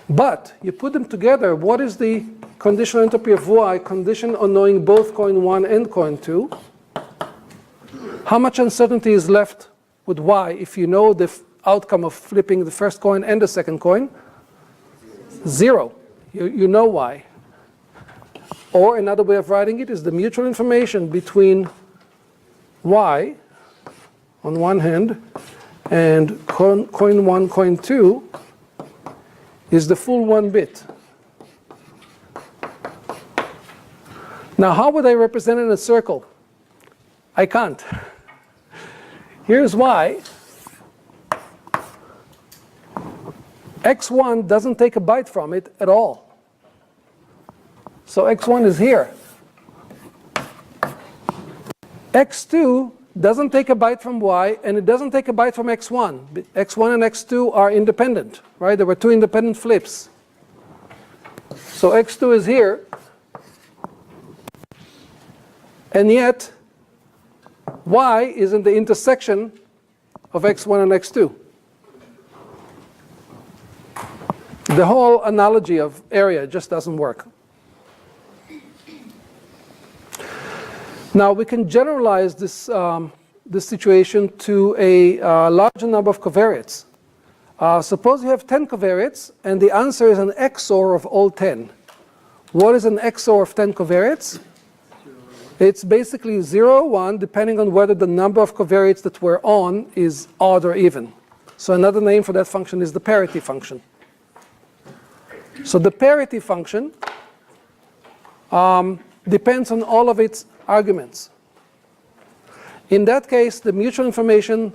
But you put them together, what is the conditional entropy of y conditioned on knowing both coin 1 and coin 2? How much uncertainty is left with y if you know the outcome of flipping the first coin and the second coin? 0. You know why. Or another way of writing it is the mutual information between y on one hand and coin 1, coin 2 is the full 1 bit. Now how would I represent it in a circle? I can't. Here's why. x1 doesn't take a byte from it at all. So x1 is here. x2 doesn't take a byte from y, and it doesn't take a byte from x1. x1 and x2 are independent, right? There were two independent flips. So x2 is here, and yet y is in the intersection of x1 and x2. The whole analogy of area just doesn't work. Now we can generalize this this situation to a larger number of covariates. Suppose you have 10 covariates, and the answer is an XOR of all 10. What is an XOR of 10 covariates? It's basically 0, 1, depending on whether the number of covariates that we're on is odd or even. So another name for that function is the parity function. So the parity function depends on all of its arguments. In that case, the mutual information,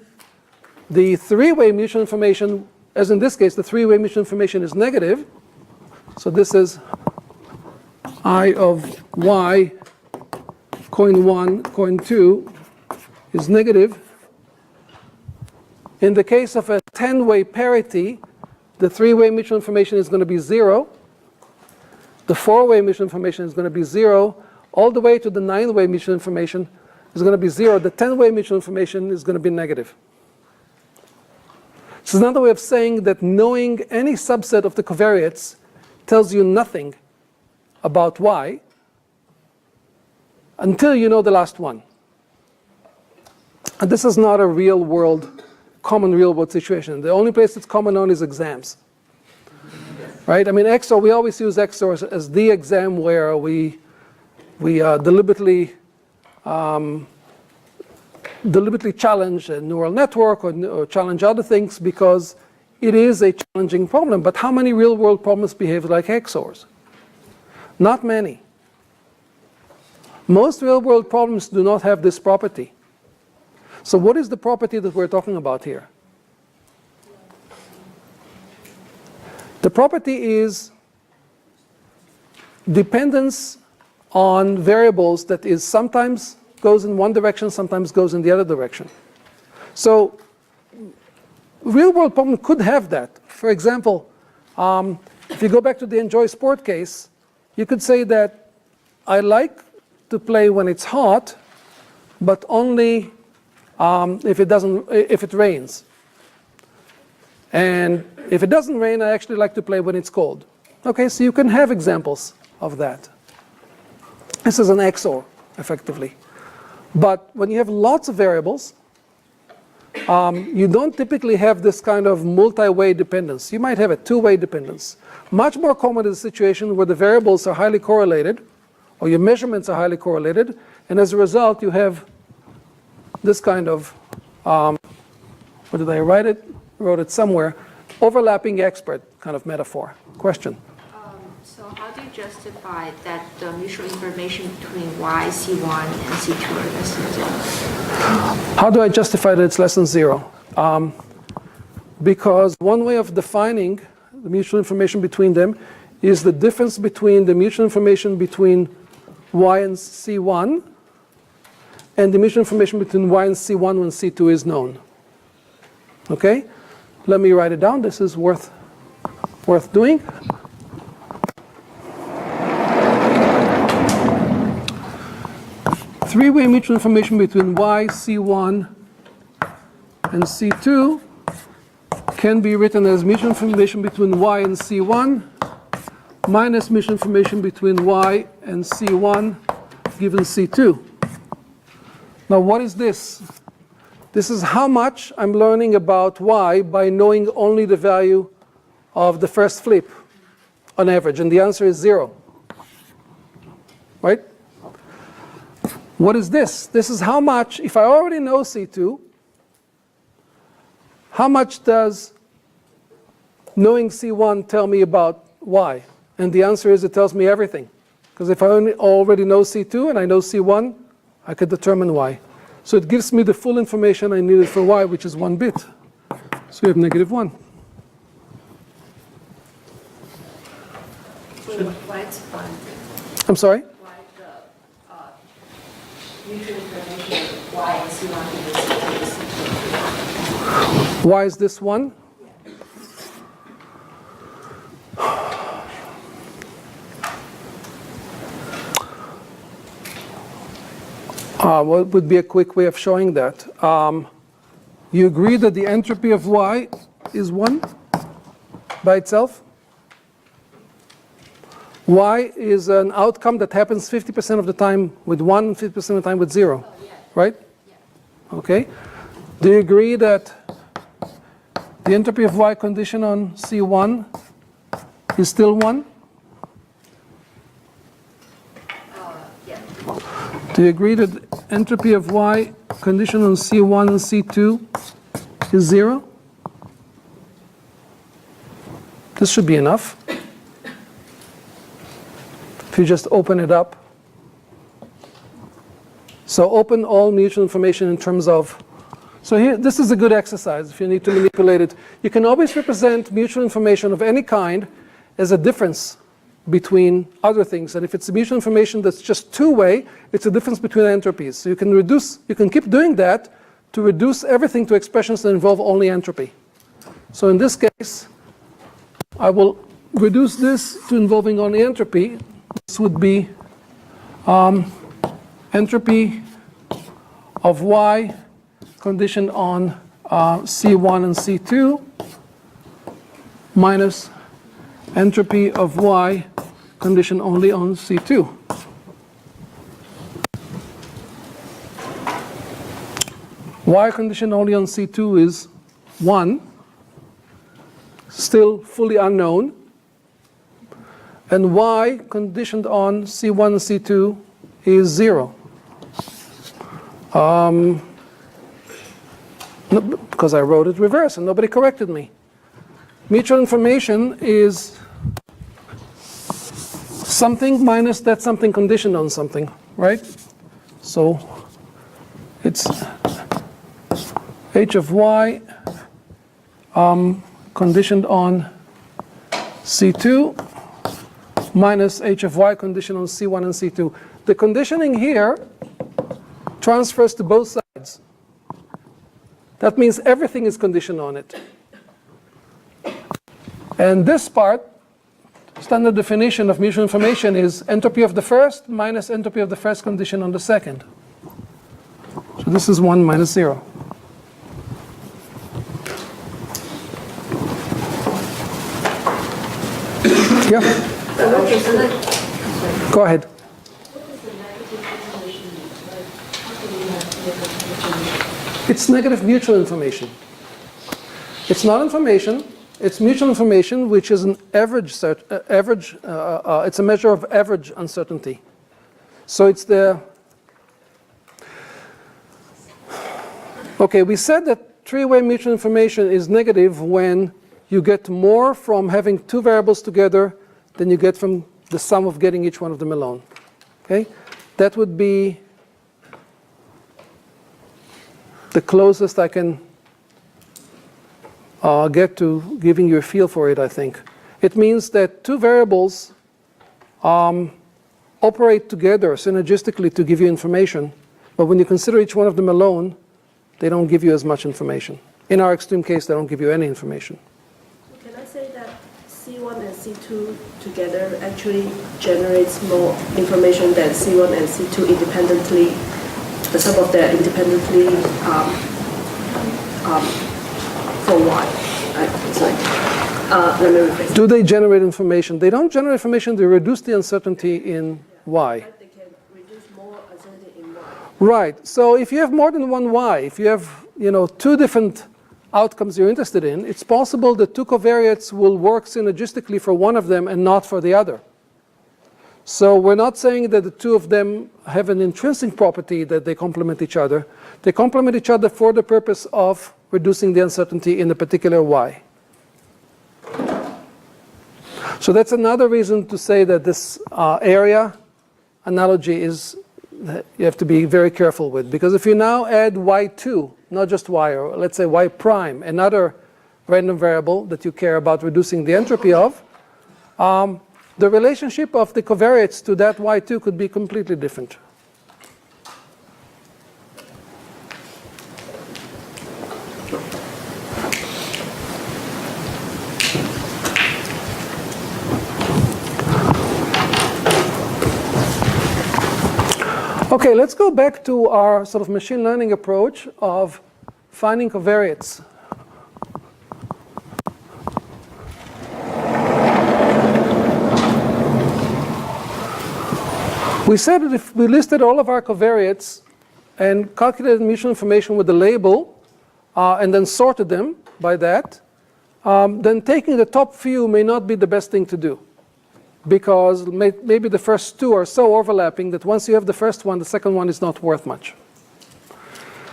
the three-way mutual information, as in this case, the three-way mutual information is negative. So this is I of y, coin 1, coin 2, is negative. In the case of a 10-way parity, the three-way mutual information is going to be 0. The four-way mutual information is going to be 0. All the way to the 9-way mutual information is going to be 0. The 10-way mutual information is going to be negative. So it's another way of saying that knowing any subset of the covariates tells you nothing about y until you know the last one. And this is not a common real-world situation. The only place it's common on is exams. Right? I mean, XOR, we always use XOR as the exam where we deliberately challenge a neural network or challenge other things because it is a challenging problem. But how many real-world problems behave like XORs? Not many. Most real-world problems do not have this property. So what is the property that we're talking about here? The property is dependence on variables that is sometimes goes in one direction, sometimes goes in the other direction. So real-world problem could have that. For example, if you go back to the enjoy sport case, you could say that I like to play when it's hot, but only if it rains. And if it doesn't rain, I actually like to play when it's cold. Okay, so you can have examples of that. This is an XOR, effectively. But when you have lots of variables, you don't typically have this kind of multi-way dependence. You might have a two-way dependence. Much more common is a situation where the variables are highly correlated, or your measurements are highly correlated, and as a result, you have this kind of, where did I write it? I wrote it somewhere. Overlapping expert kind of metaphor. Question? So how do you justify that the mutual information between y, C1, and C2 are less than 0? How do I justify that it's less than 0? Because one way of defining the mutual information between them is the difference between the mutual information between y and C1 and the mutual information between y and C1 when C2 is known. Okay? Let me write it down. This is worth doing. Three-way mutual information between y, C1, and C2 can be written as mutual information between y and C1 minus mutual information between y and C1 given C2. Now what is this? This is how much I'm learning about y by knowing only the value of the first flip on average, and the answer is 0. Right? What is this? This is how much, if I already know C2, how much does knowing C1 tell me about y? And the answer is it tells me everything. Because if I already know C2 and I know C1, I could determine y. So it gives me the full information I needed for y, which is 1 bit. So we have -1. Why it's fun? I'm sorry? Why the mutual information of y and C1 is C2? Why is this 1? What would be a quick way of showing that? You agree that the entropy of y is 1 by itself? Y is an outcome that happens 50% of the time with 1 and 50% of the time with 0, right? Okay? Do you agree that the entropy of Y condition on C1 is still 1? Yeah. Do you agree that entropy of Y condition on C1 and C2 is 0? This should be enough. If you just open it up. So open all mutual information in terms of, so here, this is a good exercise if you need to manipulate it. You can always represent mutual information of any kind as a difference between other things. And if it's a mutual information that's just two-way, it's a difference between entropies. So you can keep doing that to reduce everything to expressions that involve only entropy. So in this case, I will reduce this to involving only entropy. This would be entropy of Y conditioned on C1 and C2 minus entropy of Y conditioned only on C2. Y conditioned only on C2 is 1, still fully unknown. And Y conditioned on C1 and C2 is 0. Because I wrote it reverse and nobody corrected me. Mutual information is something minus that something conditioned on something, right? So it's h of Y conditioned on C2 minus h of Y conditioned on C1 and C2. The conditioning here transfers to both sides. That means everything is conditioned on it. And this part, standard definition of mutual information is entropy of the first minus entropy of the first condition on the second. So this is 1 minus 0. Yeah? Go ahead. It's negative mutual information. It's not information. It's mutual information, which is an average. It's a measure of average uncertainty. So it's the. Okay, we said that three-way mutual information is negative when you get more from having two variables together than you get from the sum of getting each one of them alone. Okay, that would be the closest I can get to giving you a feel for it, I think. It means that two variables operate together synergistically to give you information, but when you consider each one of them alone, they don't give you as much information. In our extreme case, they don't give you any information. Can I say that C1 and C2 together actually generates more information than C1 and C2 independently, the sum of their independently for Y? Let me rephrase. Do they generate information? They don't generate information, they reduce the uncertainty in Y. They can reduce more uncertainty in Y. Right, so if you have more than one Y, if you have two different outcomes you're interested in, it's possible that two covariates will work synergistically for one of them and not for the other. So we're not saying that the two of them have an intrinsic property that they complement each other. They complement each other for the purpose of reducing the uncertainty in a particular Y. So that's another reason to say that this area analogy is, you have to be very careful with. Because if you now add Y2, not just Y, or let's say Y prime, another random variable that you care about reducing the entropy of, the relationship of the covariates to that Y2 could be completely different. Okay, let's go back to our sort of machine learning approach of finding covariates. We said that if we listed all of our covariates and calculated mutual information with the label, and then sorted them by that, then taking the top few may not be the best thing to do. Because maybe the first two are so overlapping that once you have the first one, the second one is not worth much.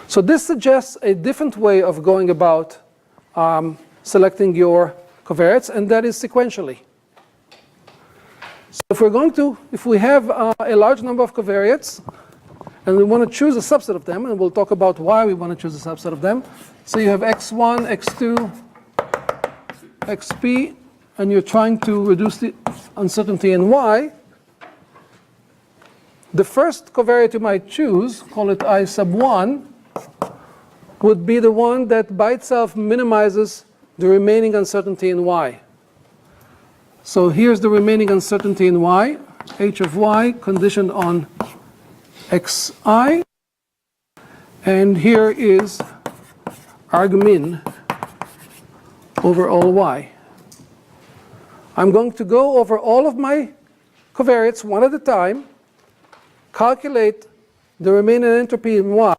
So this suggests a different way of going about selecting your covariates, and that is sequentially. So if we have a large number of covariates, and we want to choose a subset of them, and we'll talk about why we want to choose a subset of them. So you have x1, x2, xp, and you're trying to reduce the uncertainty in y. The first covariate you might choose, call it I sub 1, would be the one that by itself minimizes the remaining uncertainty in y. So here's the remaining uncertainty in y, h of y conditioned on xi, and here is argmin over all y. I'm going to go over all of my covariates one at a time, calculate the remaining entropy in y,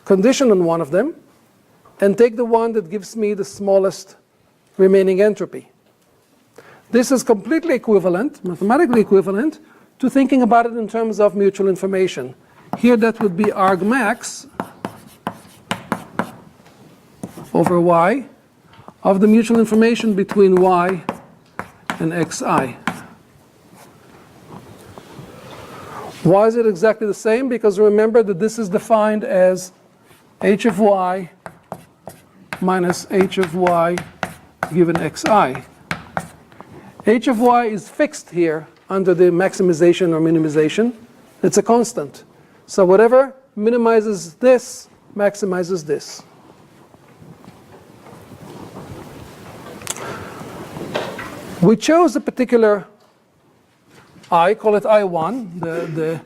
condition on one of them, and take the one that gives me the smallest remaining entropy. This is completely equivalent, mathematically equivalent, to thinking about it in terms of mutual information. Here that would be argmax over y of the mutual information between y and xi. Why is it exactly the same? Because remember that this is defined as h of y minus h of y given xi. H of y is fixed here under the maximization or minimization. It's a constant. So whatever minimizes this maximizes this. We chose a particular I, call it I1, the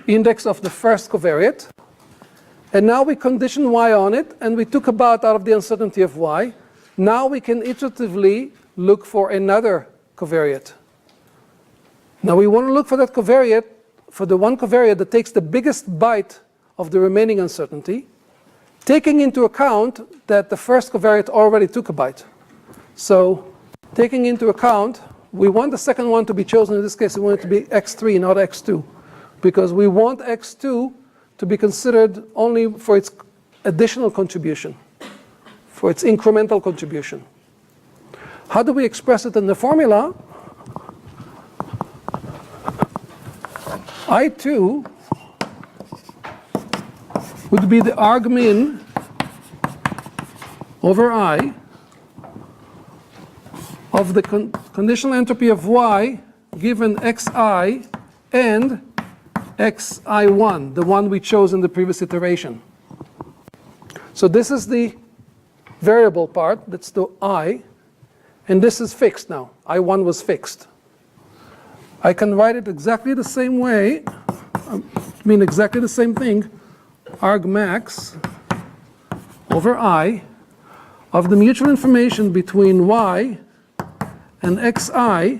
index of the first covariate. And now we condition y on it, and we took about out of the uncertainty of y. Now we can iteratively look for another covariate. Now we want to look for that covariate, for the one covariate that takes the biggest bite of the remaining uncertainty, taking into account that the first covariate already took a bite. So taking into account, we want the second one to be chosen. In this case, we want it to be x3, not x2, because we want x2 to be considered only for its additional contribution, for its incremental contribution. How do we express it in the formula? I2 would be the argmin over I of the conditional entropy of y given xi and xi1, the one we chose in the previous iteration. So this is the variable part, that's the I, and this is fixed now. I1 was fixed. I can write it exactly the same way, exactly the same thing, argmax over I of the mutual information between y and xi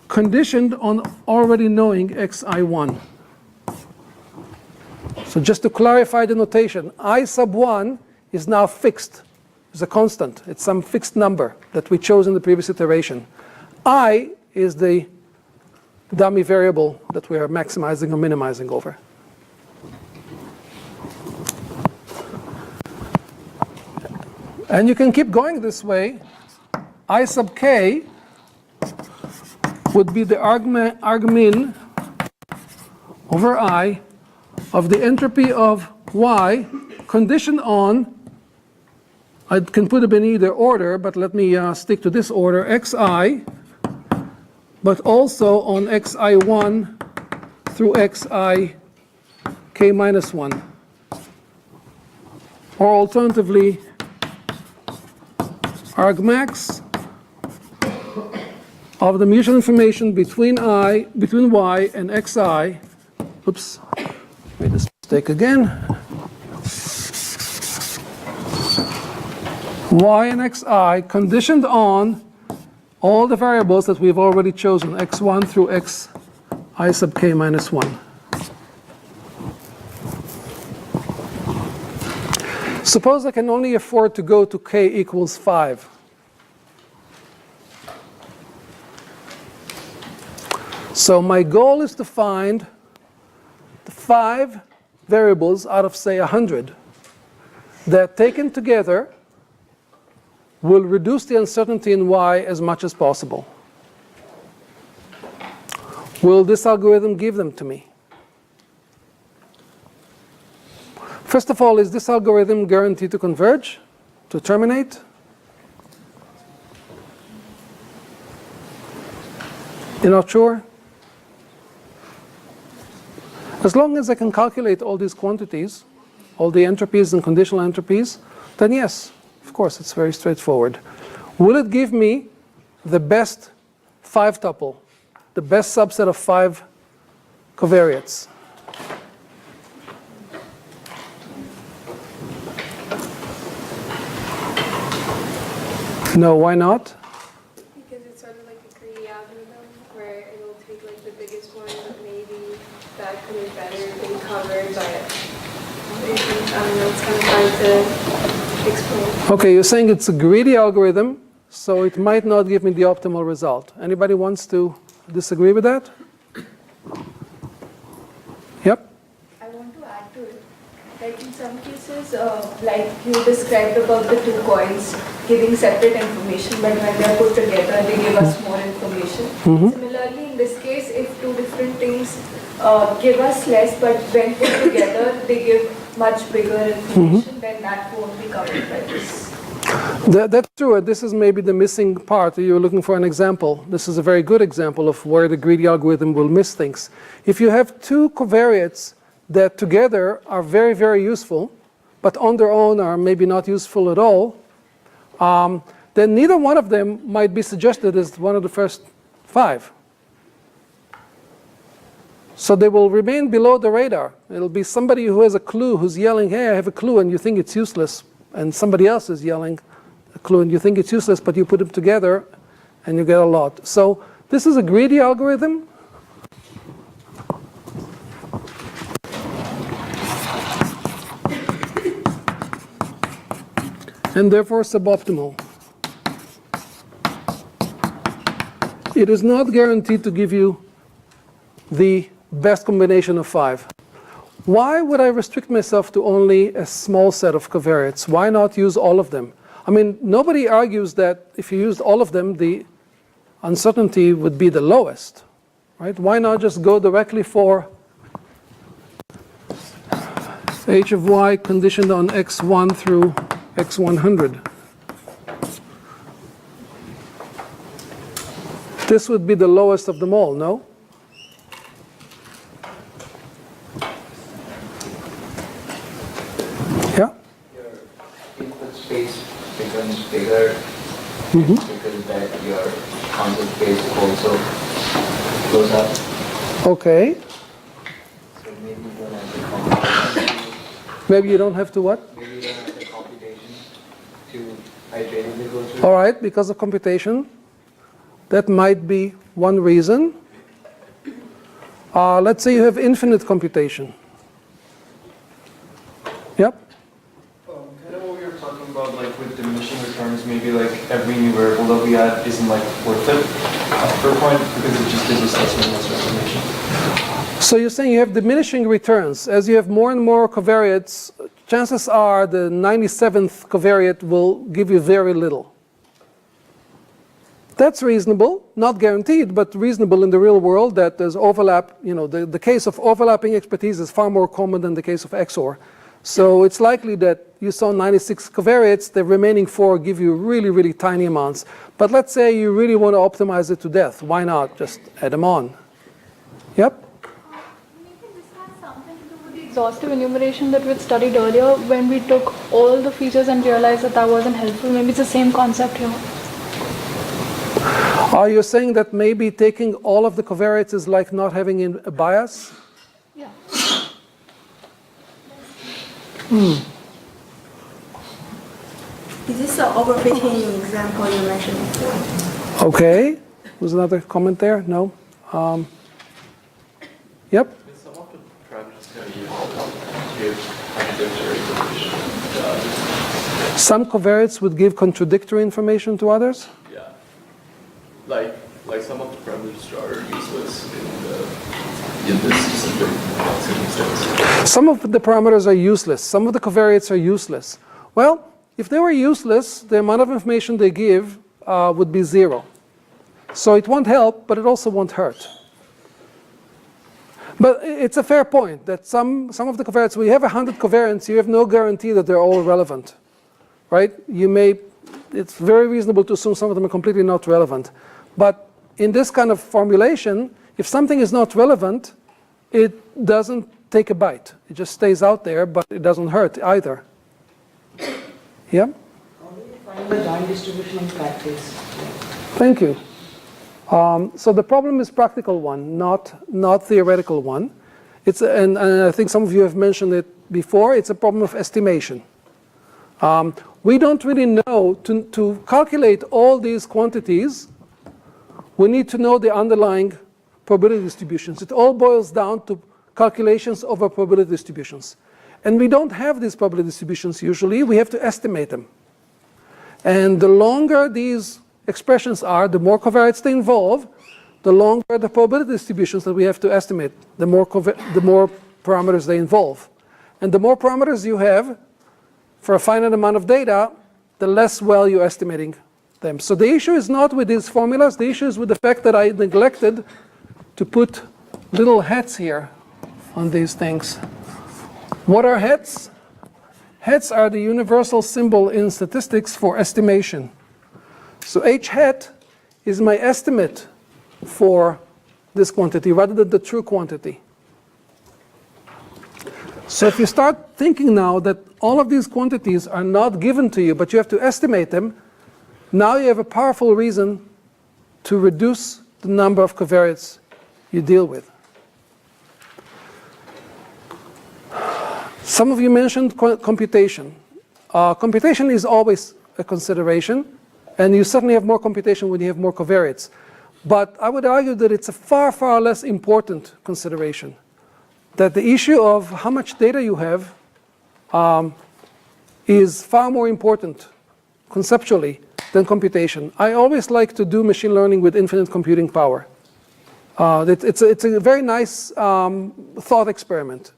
conditioned on already knowing xi1. So just to clarify the notation, I sub 1 is now fixed. It's a constant. It's some fixed number that we chose in the previous iteration. I is the dummy variable that we are maximizing or minimizing over. And you can keep going this way. I sub k would be the argmin over I of the entropy of y conditioned on, I can put it in either order, but let me stick to this order, xi, but also on xi1 through xi k minus 1. Or alternatively, argmax of the mutual information between y and xi. Oops, made this mistake again. Y and xi conditioned on all the variables that we've already chosen, x1 through xi sub k minus 1. Suppose I can only afford to go to k equals 5. So my goal is to find the 5 variables out of, say, 100 that taken together will reduce the uncertainty in y as much as possible. Will this algorithm give them to me? First of all, is this algorithm guaranteed to converge, to terminate? You're not sure? As long as I can calculate all these quantities, all the entropies and conditional entropies, then yes, of course, it's very straightforward. Will it give me the best 5-tuple, the best subset of 5 covariates? No, why not? Because it's sort of like a greedy algorithm where it'll take like the biggest one, maybe that could be better than covered, but I don't know, it's kind of hard to explain. Okay, you're saying it's a greedy algorithm, so it might not give me the optimal result. Anybody wants to disagree with that? Yep. I want to add to it. Like in some cases, like you described about the 2 coins giving separate information, but when they're put together, they give us more information. Similarly, in this case, if 2 different things give us less, but when put together, they give much bigger information, then that won't be covered by this. That's true. This is maybe the missing part. You're looking for an example. This is a very good example of where the greedy algorithm will miss things. If you have 2 covariates that together are very, very useful, but on their own are maybe not useful at all, then neither one of them might be suggested as one of the first 5. So they will remain below the radar. It'll be somebody who has a clue who's yelling, hey, I have a clue, and you think it's useless. And somebody else is yelling a clue, and you think it's useless, but you put them together, and you get a lot. So this is a greedy algorithm. And therefore suboptimal. It is not guaranteed to give you the best combination of 5. Why would I restrict myself to only a small set of covariates? Why not use all of them? I mean, nobody argues that if you used all of them, the uncertainty would be the lowest, right? Why not just go directly for h of y conditioned on x1 through x100? This would be the lowest of them all, no? Yeah? Your input space becomes bigger because that your concept space also goes up. Okay. So maybe you don't have the computation. Maybe you don't have to what? Maybe you don't have the computation to iteratively go through. All right, because of computation. That might be one reason. Let's say you have infinite computation. Yep. Kind of what we were talking about, like with diminishing returns, maybe like every new variable that we add isn't like worth it for a point because it just gives us less and less information. So you're saying you have diminishing returns. As you have more and more covariates, chances are the 97th covariate will give you very little. That's reasonable, not guaranteed, but reasonable in the real world that there's overlap. You know, the case of overlapping expertise is far more common than the case of XOR. So it's likely that you saw 96 covariates, the remaining 4 give you really, really tiny amounts. But let's say you really want to optimize it to death. Why not just add them on? Yep? Maybe this has something to do with the exhaustive enumeration that we had studied earlier when we took all the features and realized that that wasn't helpful. Maybe it's the same concept here. Are you saying that maybe taking all of the covariates is like not having a bias? Yeah. Is this an overfitting example you mentioned before? Okay. Was another comment there? No? Yep? Some of the parameters that are used give contradictory information to others? Some covariates would give contradictory information to others? Yeah. Like some of the parameters are useless in this specific circumstance. Some of the parameters are useless. Some of the covariates are useless. Well, if they were useless, the amount of information they give would be 0. So it won't help, but it also won't hurt. But it's a fair point that some of the covariates, we have 100 covariants, you have no guarantee that they're all relevant, right? It's very reasonable to assume some of them are completely not relevant. But in this kind of formulation, if something is not relevant, it doesn't take a bite. It just stays out there, but it doesn't hurt either. Yeah? How do you find the joint distribution in practice? Thank you. So the problem is practical one, not theoretical one. And I think some of you have mentioned it before. It's a problem of estimation. We don't really know, to calculate all these quantities, we need to know the underlying probability distributions. It all boils down to calculations over probability distributions. And we don't have these probability distributions usually. We have to estimate them. And the longer these expressions are, the more covariates they involve, the longer the probability distributions that we have to estimate, the more parameters they involve. And the more parameters you have for a finite amount of data, the less well you're estimating them. So the issue is not with these formulas. The issue is with the fact that I neglected to put little hats here on these things. What are hats? Hats are the universal symbol in statistics for estimation. So h hat is my estimate for this quantity rather than the true quantity. So if you start thinking now that all of these quantities are not given to you, but you have to estimate them, now you have a powerful reason to reduce the number of covariates you deal with. Some of you mentioned computation. Computation is always a consideration, and you certainly have more computation when you have more covariates. But I would argue that it's a far, far less important consideration. That the issue of how much data you have is far more important conceptually than computation. I always like to do machine learning with infinite computing power. It's a very nice thought experiment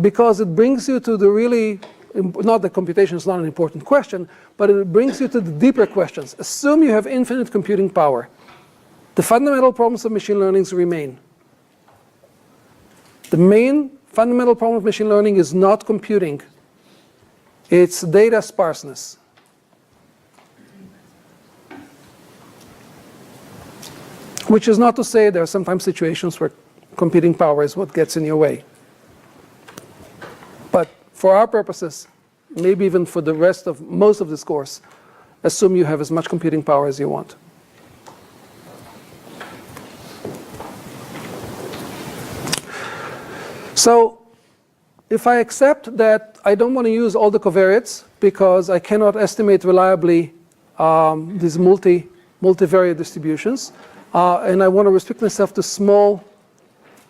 because it brings you to the really, not that computation is not an important question, but it brings you to the deeper questions. Assume you have infinite computing power. The fundamental problems of machine learning remain. The main fundamental problem of machine learning is not computing. It's data sparseness. Which is not to say there are sometimes situations where computing power is what gets in your way. But for our purposes, maybe even for the rest of most of this course, assume you have as much computing power as you want. So if I accept that I don't want to use all the covariates because I cannot estimate reliably these multivariate distributions, and I want to restrict myself to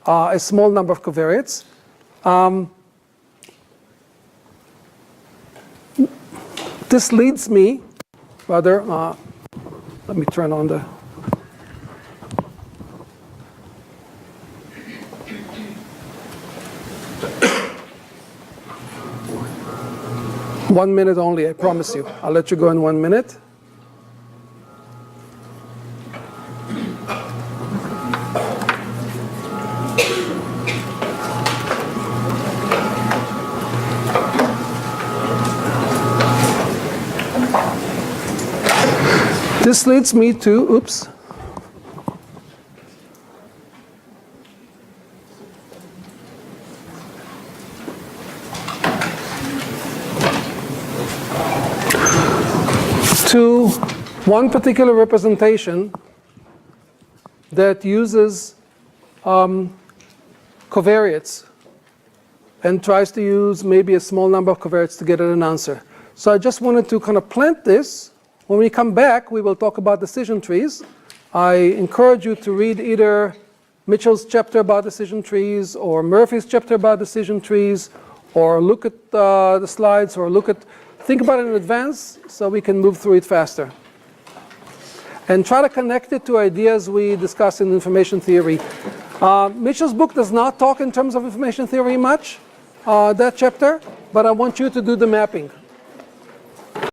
a small number of covariates, this leads me, rather, let me turn on the, one minute only, I promise you. I'll let you go in 1 minute. This leads me to, oops. To one particular representation that uses covariates and tries to use maybe a small number of covariates to get at an answer. So I just wanted to kind of plant this. When we come back, we will talk about decision trees. I encourage you to read either Mitchell's chapter about decision trees or Murphy's chapter about decision trees or look at the slides, or think about it in advance so we can move through it faster. And try to connect it to ideas we discuss in information theory. Mitchell's book does not talk in terms of information theory much, that chapter, but I want you to do the mapping.